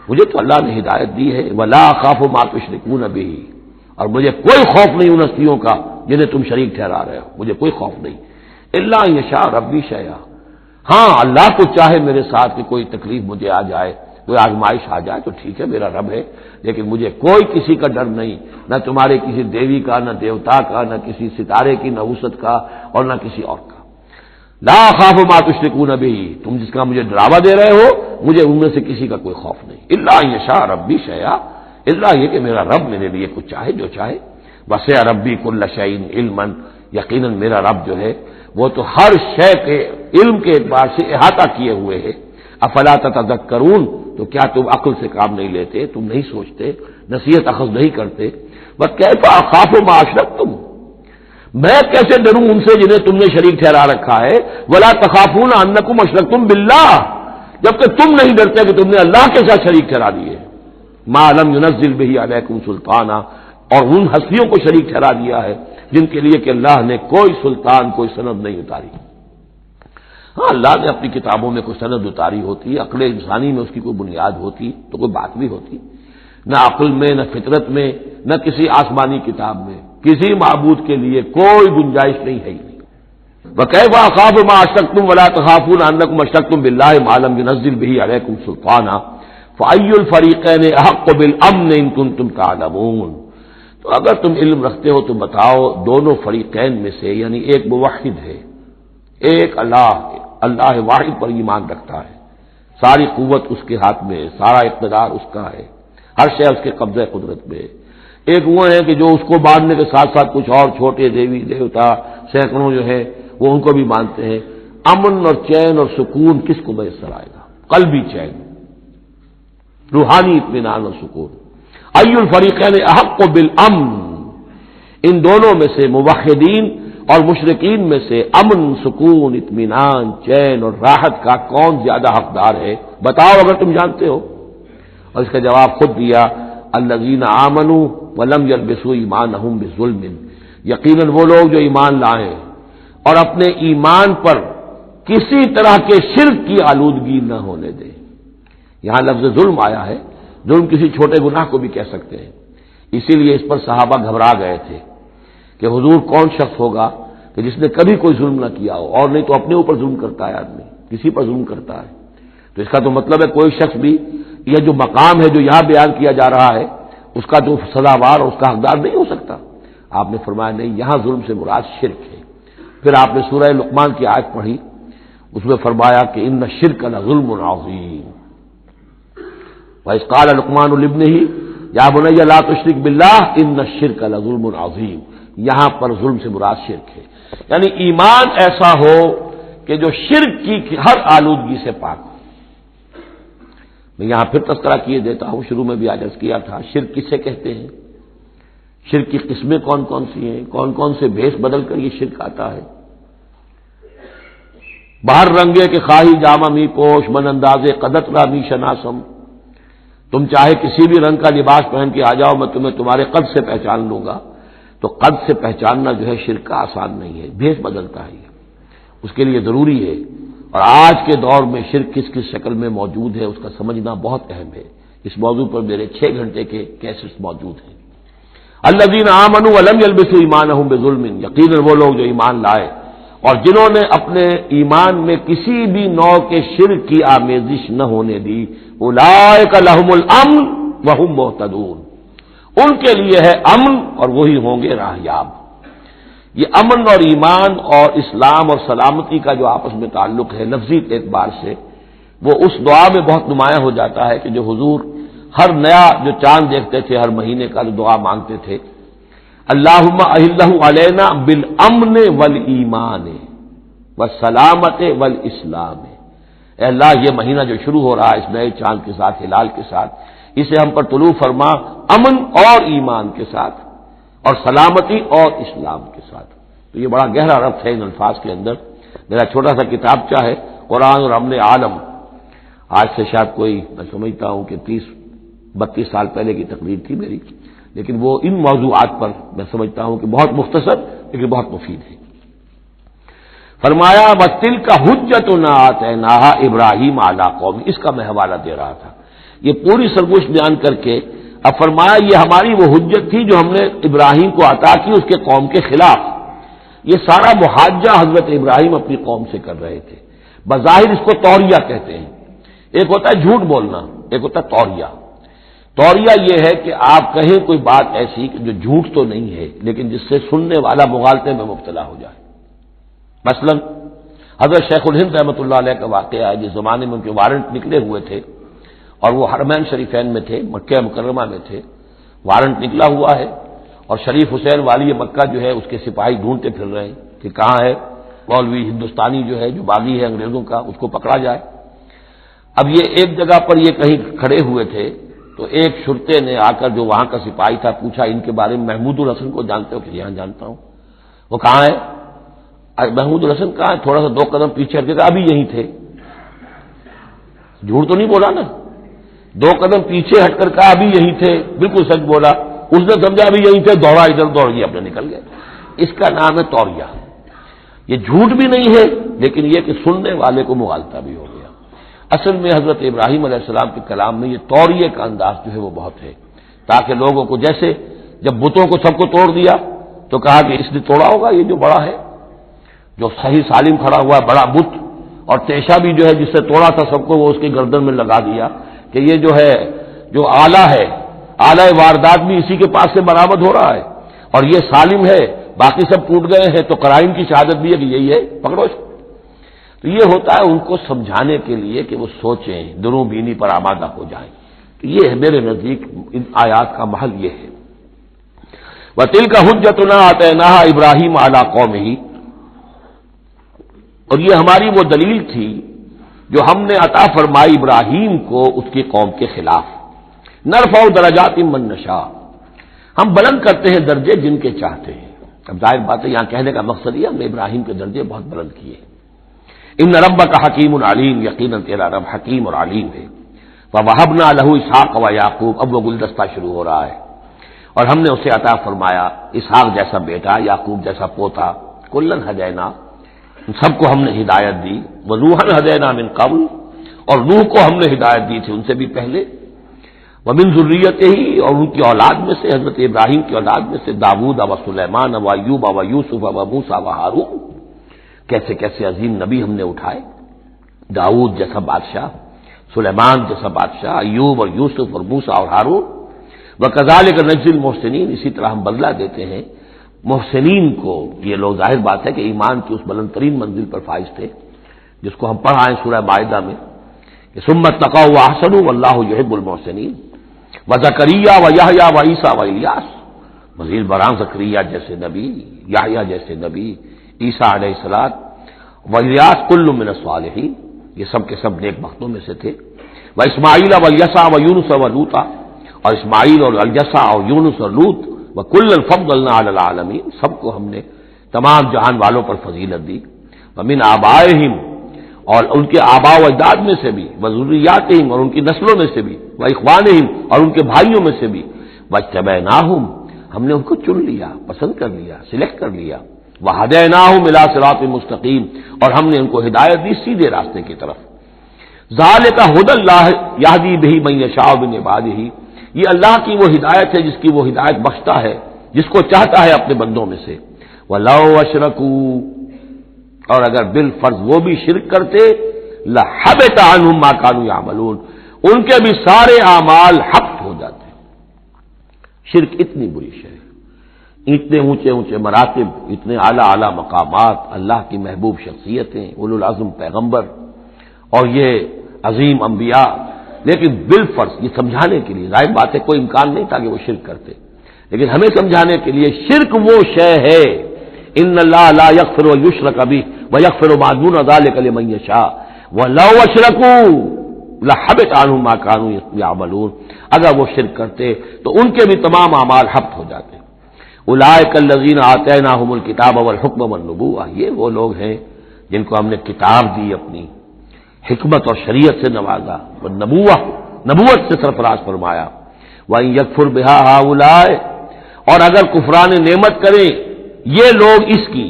مجھے تو اللہ نے ہدایت دی ہے۔ ولا اخاف ما تشرکون بہ، اور مجھے کوئی خوف نہیں ان ہستیوں کا جنہیں تم شریک ٹھہرا رہے ہو، مجھے کوئی خوف نہیں۔ الا یشاء ربی شیئا، ہاں اللہ کو چاہے میرے ساتھ کہ کوئی تکلیف مجھے آ جائے، کوئی آزمائش آ جائے تو ٹھیک ہے، میرا رب ہے، لیکن مجھے کوئی کسی کا ڈر نہیں، نہ تمہارے کسی دیوی کا، نہ دیوتا کا، نہ کسی ستارے کی نحوست کا، اور نہ کسی اور کا۔ لا اخاف ما تشرکون بہ، تم جس کا مجھے ڈراوا دے رہے ہو مجھے ان میں سے کسی کا کوئی خوف نہیں۔ الا یشاء ربی شیئا، الا یہ کہ میرا رب میرے لیے کچھ چاہے جو چاہے۔ وسع ربی کل شیء علما، یقیناً میرا رب جو ہے وہ تو ہر شے کے علم کے اعتبار سے احاطہ کیے ہوئے ہے۔ افلا تتذکرون، تو کیا تم عقل سے کام نہیں لیتے، تم نہیں سوچتے، نصیحت اخذ نہیں کرتے؟ وکیف اخاف ما اشرکتم، میں کیسے ڈروں ان سے جنہیں تم نے شریک ٹھہرا رکھا ہے۔ ولا تخافون انکم اشرکتم باللہ، جبکہ تم نہیں ڈرتے کہ تم نے اللہ کے ساتھ شریک ٹھہرا دیے۔ ما لم ينزل به علیکم سلطانا، اور ان ہستیوں کو شریک ٹھہرا دیا ہے جن کے لیے کہ اللہ نے کوئی سلطان، کوئی سند نہیں اتاری۔ ہاں اللہ نے اپنی کتابوں میں کوئی سند اتاری ہوتی، عقل انسانی میں اس کی کوئی بنیاد ہوتی تو کوئی بات بھی ہوتی، نہ عقل میں، نہ فطرت میں، نہ کسی آسمانی کتاب میں کسی معبود کے لیے کوئی گنجائش نہیں ہے ہی نہیں۔ وَكَيْفَ أَخَافُ مَا أَشْرَكْتُمْ وَلَا تَخَافُونَ أَنَّكُمْ أَشْرَكْتُمْ بِاللَّهِ مَا لَمْ يُنَزِّلْ بِهِ عَلَيْكُمْ سُلْطَانًا فَأَيُّ الْفَرِيقَيْنِ أَحَقُّ بِالْأَمْنِ إِن كُنتُمْ تَعْلَمُونَ، تو اگر تم علم رکھتے ہو تو بتاؤ دونوں فریقین میں سے، یعنی ایک موحد ہے، ایک اللہ واحد پر ایمان رکھتا ہے، ساری قوت اس کے ہاتھ میں ہے، سارا اقتدار اس کا ہے، ہر شے اس کے قبضہ قدرت میں ہے۔ ایک وہ ہے کہ جو اس کو ماننے کے ساتھ ساتھ کچھ اور چھوٹے دیوی دیوتا سینکڑوں جو ہے وہ ان کو بھی مانتے ہیں۔ امن اور چین اور سکون کس کو میسر آئے گا؟ قلبی چین، روحانی اطمینان اور سکون۔ ای الفریقین احق بالامن، ان دونوں میں سے موحدین اور مشرکین میں سے امن، سکون، اطمینان، چین اور راحت کا کون زیادہ حقدار ہے؟ بتاؤ اگر تم جانتے ہو۔ اور اس کا جواب خود دیا، الذین آمنوا ولم یلبسوا ایمانہم بظلم، یقیناً وہ لوگ جو ایمان لائیں اور اپنے ایمان پر کسی طرح کے شرک کی آلودگی نہ ہونے دیں. یہاں لفظ ظلم آیا ہے، ظلم کسی چھوٹے گناہ کو بھی کہہ سکتے ہیں. اسی لیے اس پر صحابہ گھبرا گئے تھے کہ حضور کون شخص ہوگا کہ جس نے کبھی کوئی ظلم نہ کیا ہو، اور نہیں تو اپنے اوپر ظلم کرتا ہے آدمی، کسی پر ظلم کرتا ہے. تو اس کا تو مطلب ہے کوئی شخص بھی یہ جو مقام ہے جو یہاں بیان کیا جا رہا ہے اس کا جو سزاوار اور اس کا حقدار نہیں ہو سکتا. آپ نے فرمایا نہیں، یہاں ظلم سے مراد شرک ہے. پھر آپ نے سورہ لقمان کی آیت پڑھی، اس میں فرمایا کہ ان الشرک لظلم عظیم. وَإِذْ قَالَ لُقْمَانُ لِابْنِهِ یا بنی لا تشرک باللہ ان الشرک لظلم عظیم. یہاں پر ظلم سے مراد شرک ہے، یعنی ایمان ایسا ہو کہ جو شرک کی ہر آلودگی سے پاک ہو. میں یہاں پھر تذکرہ کیے دیتا ہوں، شروع میں بھی عرض کیا تھا شرک کسے کہتے ہیں، شرک کی قسمیں کون کون سی ہیں، کون کون سے بھیس بدل کر یہ شرک آتا ہے. باہر رنگے کے خواہی جامہ می پوش من اندازے قدت را می شناسم. تم چاہے کسی بھی رنگ کا لباس پہن کے آ جاؤ، میں تمہیں تمہارے قد سے پہچان لوں گا. تو قد سے پہچاننا جو ہے شرک کا آسان نہیں ہے، بھیس بدلتا ہے. اس کے لیے ضروری ہے، اور آج کے دور میں شرک کس کس شکل میں موجود ہے اس کا سمجھنا بہت اہم ہے. اس موضوع پر میرے 6 گھنٹے کے کیسٹس موجود ہیں. الذین آمنوا ولم یلبسوا ایمانہم بظلم، یقیناً وہ لوگ جو ایمان لائے اور جنہوں نے اپنے ایمان میں کسی بھی نوع کے شرک کی آمیزش نہ ہونے دی، اولئک لہم الامن وہم مہتدون، ان کے لیے ہے امن اور وہی ہوں گے راہیاب. یہ امن اور ایمان اور اسلام اور سلامتی کا جو آپس میں تعلق ہے لفظی اعتبار سے، وہ اس دعا میں بہت نمایاں ہو جاتا ہے کہ جو حضور ہر نیا جو چاند دیکھتے تھے ہر مہینے کا جو دعا مانگتے تھے، اللہم اہلہ علینا بالامن والایمان والسلامت والاسلام. اے اللہ یہ مہینہ جو شروع ہو رہا ہے اس نئے چاند کے ساتھ، ہلال کے ساتھ، اسے ہم پر طلوع فرما امن اور ایمان کے ساتھ اور سلامتی اور اسلام کے ساتھ. تو یہ بڑا گہرا ربط ہے ان الفاظ کے اندر. میرا چھوٹا سا کتابچہ ہے قرآن اور امن عالم، آج سے شاید کوئی میں سمجھتا ہوں کہ 30-32 سال پہلے کی تقریر تھی میری، لیکن وہ ان موضوعات پر میں سمجھتا ہوں کہ بہت مختصر لیکن بہت مفید ہے. فرمایا وَتِلْكَ حُجَّتُنَا آتَيْنَاهَا إِبْرَاهِيمَ عَلَىٰ قَوْمِهِ، اس کا میں حوالہ دے رہا تھا. یہ پوری سرگوش بیان کر کے اب فرمایا یہ ہماری وہ حجت تھی جو ہم نے ابراہیم کو عطا کی اس کے قوم کے خلاف. یہ سارا محاجہ حضرت ابراہیم اپنی قوم سے کر رہے تھے. بظاہر اس کو توریہ کہتے ہیں. ایک ہوتا ہے جھوٹ بولنا، ایک ہوتا ہے توریہ. توریہ یہ ہے کہ آپ کہیں کوئی بات ایسی کہ جو جھوٹ تو نہیں ہے لیکن جس سے سننے والا مغالطے میں مبتلا ہو جائے. مثلا حضرت شیخ الہند رحمۃ اللہ علیہ کا واقعہ ہے، جس زمانے میں ان کے وارنٹ نکلے ہوئے تھے اور وہ حرمین شریفین میں تھے، مکہ مکرمہ میں تھے، وارنٹ نکلا ہوا ہے اور شریف حسین والی مکہ جو ہے اس کے سپاہی ڈھونڈتے پھر رہے ہیں کہ کہاں ہے مولوی ہندوستانی جو ہے جو باغی ہے انگریزوں کا، اس کو پکڑا جائے. اب یہ ایک جگہ پر یہ کہیں کھڑے ہوئے تھے تو ایک شرطے نے آ کر جو وہاں کا سپاہی تھا پوچھا ان کے بارے میں محمود الحسن کو جانتے ہو؟ کہ یہاں جانتا ہوں. وہ کہاں ہے؟ محمود الحسن کہاں ہے؟ تھوڑا سا 2 قدم پیچھے ہٹ کے کہا ابھی یہیں تھے. جھوٹ تو نہیں بولا نا، 2 قدم پیچھے ہٹ کر کہا ابھی یہیں تھے، بالکل سچ بولا. اس نے سمجھا ابھی یہیں تھے، دوڑا ادھر دوڑ گیا اپنے نکل گئے. اس کا نام ہے توریہ. یہ جھوٹ بھی نہیں ہے لیکن یہ کہ سننے والے کو مغالطہ بھی ہو گیا. اصل میں حضرت ابراہیم علیہ السلام کے کلام میں یہ توریہ کا انداز جو ہے وہ بہت ہے، تاکہ لوگوں کو جیسے جب بتوں کو سب کو توڑ دیا تو کہا کہ اس نے توڑا ہوگا یہ جو بڑا ہے، جو صحیح سالم کھڑا ہوا ہے بڑا بت، اور تیشا بھی جو ہے جس سے توڑا تھا سب کو وہ اس کے گردن میں لگا دیا کہ یہ جو ہے جو آلہ ہے، آلہ واردات بھی اسی کے پاس سے برآمد ہو رہا ہے اور یہ سالم ہے، باقی سب ٹوٹ گئے ہیں تو قرائن کی شہادت بھی ہے کہ یہی ہے، پکڑو اس کو. تو یہ ہوتا ہے ان کو سمجھانے کے لیے کہ وہ سوچیں، دروں بینی پر آمادہ ہو جائیں. تو یہ ہے میرے نزدیک ان آیات کا محل یہ ہے. وَتِلْكَ حُجَّتُنَا آتَيْنَاهَا إِبْرَاهِيمَ عَلَىٰ قَوْمِهِ، اور یہ ہماری وہ دلیل تھی جو ہم نے عطا فرمائی ابراہیم کو اس کی قوم کے خلاف. نرفع درجات من نشاء، ہم بلند کرتے ہیں درجے جن کے چاہتے ہیں. اب ظاہر بات ہے یہاں کہنے کا مقصد یہ ہم نے ابراہیم کے درجے بہت بلند کیے. ان ربک حکیم علیم، یقیناً تیرا رب حکیم اور علیم ہے. وَوَهَبْنَا لَهُ إِسْحَاقَ وَيَعْقُوبَ، اب وہ گلدستہ شروع ہو رہا ہے. اور ہم نے اسے عطا فرمایا اسحاق جیسا بیٹا، یعقوب جیسا پوتا، کلن ہدینا، سب کو ہم نے ہدایت دی، ونوحا ہدینا من قبل، اور نوح کو ہم نے ہدایت دی تھی ان سے بھی پہلے، ومن ذریتہ، اور ان کی اولاد میں سے حضرت ابراہیم کی اولاد میں سے داؤد و سلیمان و ایوب و یوسف و موسیٰ و ہارون، کیسے کیسے عظیم نبی ہم نے اٹھائے، داؤد جیسا بادشاہ، سلیمان جیسا بادشاہ، ایوب اور یوسف اور موسیٰ اور ہارون، وکذالک نجزی المحسنین، اسی طرح ہم بدلہ دیتے ہیں محسنین کو۔ یہ لوگ ظاہر بات ہے کہ ایمان کی اس بلند ترین منزل پر فائز تھے، جس کو ہم پڑھائیں سورہ مائدہ میں کہ ثم اتقوا واحسنوا واللہ یحب المحسنین، وزکریا و یحییٰ و عیسیٰ و الیاس، مزید برآں زکریا جیسے نبی، یحییٰ جیسے نبی، عیسیٰ علیہ السلام و الیاس کل من الصالحین، یہ سب کے سب نیک بختوں میں سے تھے، و اسماعیل و الیسع و یونس و لوطا، اور اسماعیل اور الیسع اور یونس اور لوط، وکلا فضلنا علی العالمین، سب کو ہم نے تمام جہان والوں پر فضیلت دی، ومن آبائہم، اور ان کے آباء و اجداد میں سے بھی، وذریاتہم، اور ان کی نسلوں میں سے بھی، واخوانہم، اور ان کے بھائیوں میں سے بھی، واجتبیناہم، ہم نے ان کو چن لیا، پسند کر لیا، سلیکٹ کر لیا، وہدیناہم الی صراط مستقیم، اور ہم نے ان کو ہدایت دی سیدھے راستے کی طرف۔ ذالک ھدی اللہ یہدی بہ من یشاء من عبادہ، یہ اللہ کی وہ ہدایت ہے جس کی وہ ہدایت بخشتا ہے جس کو چاہتا ہے اپنے بندوں میں سے۔ وَلَوْ أَشْرَكُوا، اور اگر بالفرض وہ بھی شرک کرتے، لَحَبِطَ عَنْهُمْ مَا كَانُوا يَعْمَلُونَ، ان کے بھی سارے اعمال حبط ہو جاتے۔ شرک اتنی بری شے ہے، اتنے اونچے اونچے مراتب، اتنے اعلیٰ اعلیٰ مقامات، اللہ کی محبوب شخصیتیں، اولو العزم پیغمبر اور یہ عظیم انبیاء، لیکن بالفرض یہ سمجھانے کے لیے، ظاہر بات ہے کوئی امکان نہیں تھا کہ وہ شرک کرتے، لیکن ہمیں سمجھانے کے لیے شرک وہ شے ہے، ان اللہ لا یغفر ان یشرک بہ ویغفر ما دون ذلک لمن یشاء ولو اشرکوا لحبط عنہم ما كانوا یعملون، اگر وہ شرک کرتے تو ان کے بھی تمام اعمال حبط ہو جاتے۔ اولئک الذین آتیناہم الکتاب والحکم والنبوۃ، یہ وہ لوگ ہیں جن کو ہم نے کتاب دی، اپنی حکمت اور شریعت سے نوازا، نبوت سے سرفراز فرمایا۔ وَإِن يَكْفُرْ بِهَا هَؤُلَاءِ، اور اگر کفران نعمت کریں یہ لوگ اس کی،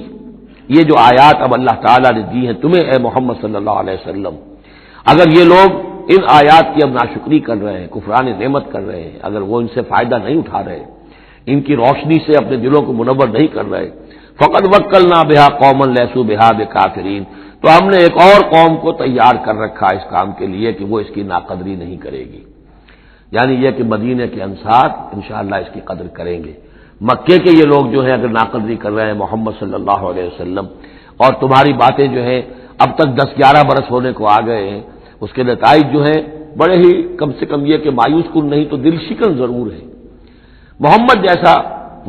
یہ جو آیات اب اللہ تعالیٰ نے دی ہیں تمہیں اے محمد صلی اللہ علیہ وسلم، اگر یہ لوگ ان آیات کی اب ناشکری کر رہے ہیں، کفران نعمت کر رہے ہیں، اگر وہ ان سے فائدہ نہیں اٹھا رہے، ان کی روشنی سے اپنے دلوں کو منور نہیں کر رہے، فقد وکلنا بہا قوما لیسوا بہا بکافرین، تو ہم نے ایک اور قوم کو تیار کر رکھا اس کام کے لیے کہ وہ اس کی ناقدری نہیں کرے گی، یعنی یہ کہ مدینے کے انصار انشاءاللہ اس کی قدر کریں گے۔ مکے کے یہ لوگ جو ہیں اگر ناقدری کر رہے ہیں محمد صلی اللہ علیہ وسلم، اور تمہاری باتیں جو ہیں اب تک 10-11 برس ہونے کو آ گئے ہیں، اس کے نتائج جو ہیں بڑے ہی کم سے کم یہ کہ مایوس کن نہیں تو دل شکن ضرور ہے۔ محمد جیسا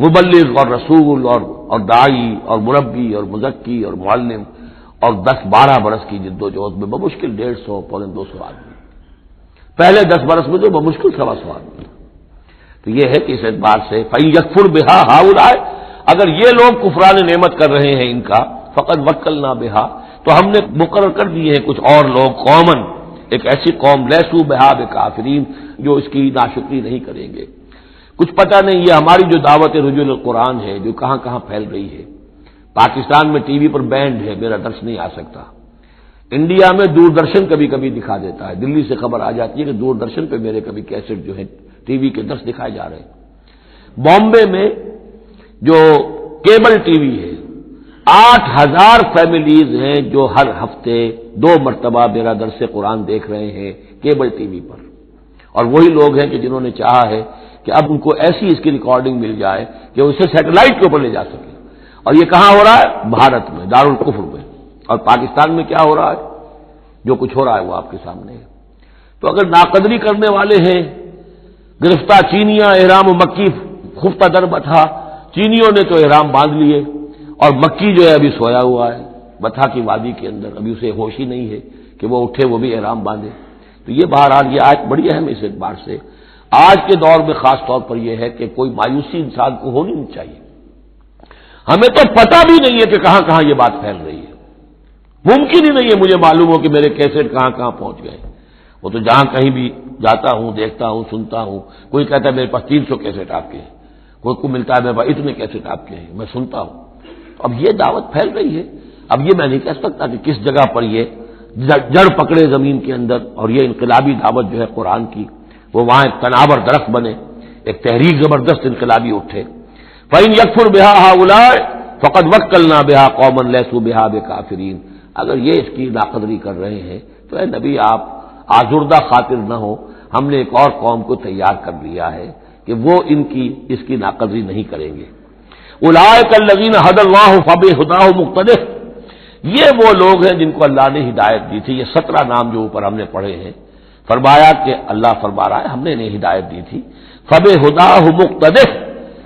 مبلغ اور رسول اور داعی اور مربی اور مزکی اور معلم، اور 10-12 برس کی جد و جہد میں بمشکل 150 پونے 200 آدمی، پہلے 10 برس میں تو بمشکل 125 آدمی۔ تو یہ ہے کہ اس اعتبار سے فَإِن يَكْفُرْ بِهَا هَؤُلَاءِ، اگر یہ لوگ کفران نعمت کر رہے ہیں ان کا، فقد وکلنا بہا، تو ہم نے مقرر کر دیے ہیں کچھ اور لوگ، قومن، ایک ایسی قوم لیسوا بہا بکافرین، جو اس کی ناشکری نہیں کریں گے۔ کچھ پتہ نہیں یہ ہماری جو دعوت رجوع القرآن ہے جو کہاں کہاں پھیل رہی ہے، پاکستان میں ٹی وی پر بینڈ ہے، میرا درس نہیں آ سکتا، انڈیا میں دوردرشن کبھی کبھی دکھا دیتا ہے، دلی سے خبر آ جاتی ہے کہ دوردرشن پہ میرے کبھی کیسٹ جو ہے ٹی وی کے درس دکھائے جا رہے ہیں۔ بامبے میں جو کیبل ٹی وی ہے، 8000 فیملیز ہیں جو ہر ہفتے 2 مرتبہ میرا درس قرآن دیکھ رہے ہیں کیبل ٹی وی پر، اور وہی لوگ ہیں کہ جنہوں نے چاہا ہے کہ اب ان کو ایسی اس کی ریکارڈنگ مل جائے کہ اسے سیٹلائٹ کے اوپر لے جا سکے، اور یہ کہاں ہو رہا ہے؟ بھارت میں، دارالکفر میں، اور پاکستان میں کیا ہو رہا ہے؟ جو کچھ ہو رہا ہے وہ آپ کے سامنے ہے۔ تو اگر ناقدری کرنے والے ہیں، گرفتہ چینیاں احرام و مکی خفتہ در بٹھا، چینیوں نے تو احرام باندھ لیے، اور مکی جو ہے ابھی سویا ہوا ہے بتھا کی وادی کے اندر، ابھی اسے ہوش ہی نہیں ہے کہ وہ اٹھے وہ بھی احرام باندھے۔ تو یہ بہرحال یہ آیت بڑی اہم ہے اس اعتبار سے، آج کے دور میں خاص طور پر یہ ہے کہ کوئی مایوسی انسان کو ہونی نہیں چاہیے۔ ہمیں تو پتہ بھی نہیں ہے کہ کہاں کہاں یہ بات پھیل رہی ہے، ممکن ہی نہیں ہے مجھے معلوم ہو کہ میرے کیسٹ کہاں کہاں پہنچ گئے۔ وہ تو جہاں کہیں بھی جاتا ہوں، دیکھتا ہوں، سنتا ہوں، کوئی کہتا ہے میرے پاس 300 کیسٹ آپ کے ہیں، کوئی کو ملتا ہے میں بھائی اتنے کیسٹ آپ کے ہیں میں سنتا ہوں. اب یہ دعوت پھیل رہی ہے. اب یہ میں نہیں کہہ سکتا کہ کس جگہ پر یہ جڑ پکڑے زمین کے اندر اور یہ انقلابی دعوت جو ہے قرآن کی وہ وہاں ایک تناور درخت بنے, ایک تحریک زبردست انقلابی اٹھے. فَإِن يَكْفُرْ بِهَا هَؤُلَاءِ فَقَدْ وَكَّلْنَا بِهَا قَوْمًا لَيْسُوا بِهَا بِكَافِرِينَ. اگر یہ اس کی ناقدری کر رہے ہیں تو اے نبی آپ آزردہ خاطر نہ ہو, ہم نے ایک اور قوم کو تیار کر لیا ہے کہ وہ اس کی ناقدری نہیں کریں گے. اولئک الذین ھدی اللہ فبہداہ مقتدہ, یہ وہ لوگ ہیں جن کو اللہ نے ہدایت دی تھی. یہ 17 نام جو اوپر ہم نے پڑھے ہیں, فرمایا کہ اللہ فرما رہا ہے ہم نے انہیں ہدایت دی تھی. فبہداہ مقتدہ,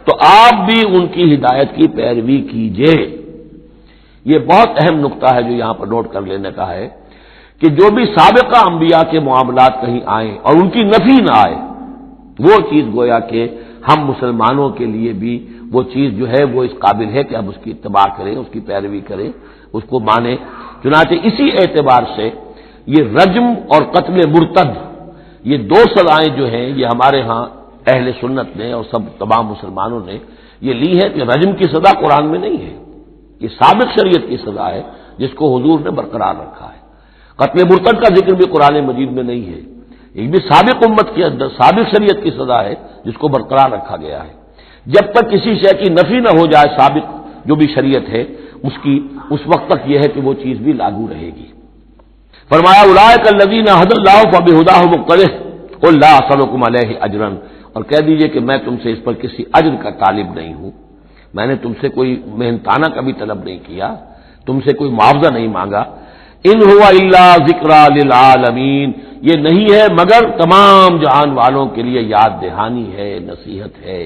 تو آپ بھی ان کی ہدایت کی پیروی کیجئے. یہ بہت اہم نقطہ ہے جو یہاں پر نوٹ کر لینے کا ہے کہ جو بھی سابقہ انبیاء کے معاملات کہیں آئیں اور ان کی نفی نہ آئے, وہ چیز گویا کہ ہم مسلمانوں کے لیے بھی وہ چیز جو ہے وہ اس قابل ہے کہ ہم اس کی اتباع کریں, اس کی پیروی کریں, اس کو مانیں. چنانچہ اسی اعتبار سے یہ رجم اور قتل مرتد, یہ 2 سزائیں جو ہیں یہ ہمارے ہاں اہل سنت نے اور سب تمام مسلمانوں نے یہ لی ہے کہ رجم کی سزا قرآن میں نہیں ہے, یہ سابق شریعت کی سزا ہے جس کو حضور نے برقرار رکھا ہے. قتل مرتد کا ذکر بھی قرآن مجید میں نہیں ہے, یہ بھی سابق امت کے اندر سابق شریعت کی سزا ہے جس کو برقرار رکھا گیا ہے. جب تک کسی شے کی نفی نہ ہو جائے سابق جو بھی شریعت ہے اس کی, اس وقت تک یہ ہے کہ وہ چیز بھی لاگو رہے گی. فرمایا اولئک الذین ھدی اللہ فبہداہ مقتدہ قل لا اسألکم علیہ اجرا, اور کہہ دیجئے کہ میں تم سے اس پر کسی اجر کا طالب نہیں ہوں, میں نے تم سے کوئی محنتانہ کبھی طلب نہیں کیا, تم سے کوئی معاوضہ نہیں مانگا. ان هو الا ذکری للعالمین, یہ نہیں ہے مگر تمام جہان والوں کے لیے یاد دہانی ہے, نصیحت ہے.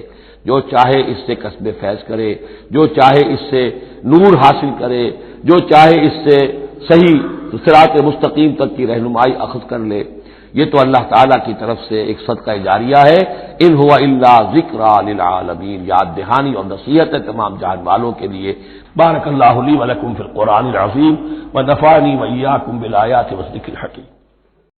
جو چاہے اس سے کسب فیض کرے, جو چاہے اس سے نور حاصل کرے, جو چاہے اس سے صحیح صراط مستقیم تک کی رہنمائی اخذ کر لے, یہ تو اللہ تعالیٰ کی طرف سے ایک صدقہ جاریہ ہے. ان هو الا ذکری للعالمین, یاد دہانی اور نصیحت ہے تمام جہان والوں کے لیے. بارک اللہ لی ولکم فی القرآن العظیم ونفعنی وإیاکم بالآیات والذکر الحکیم.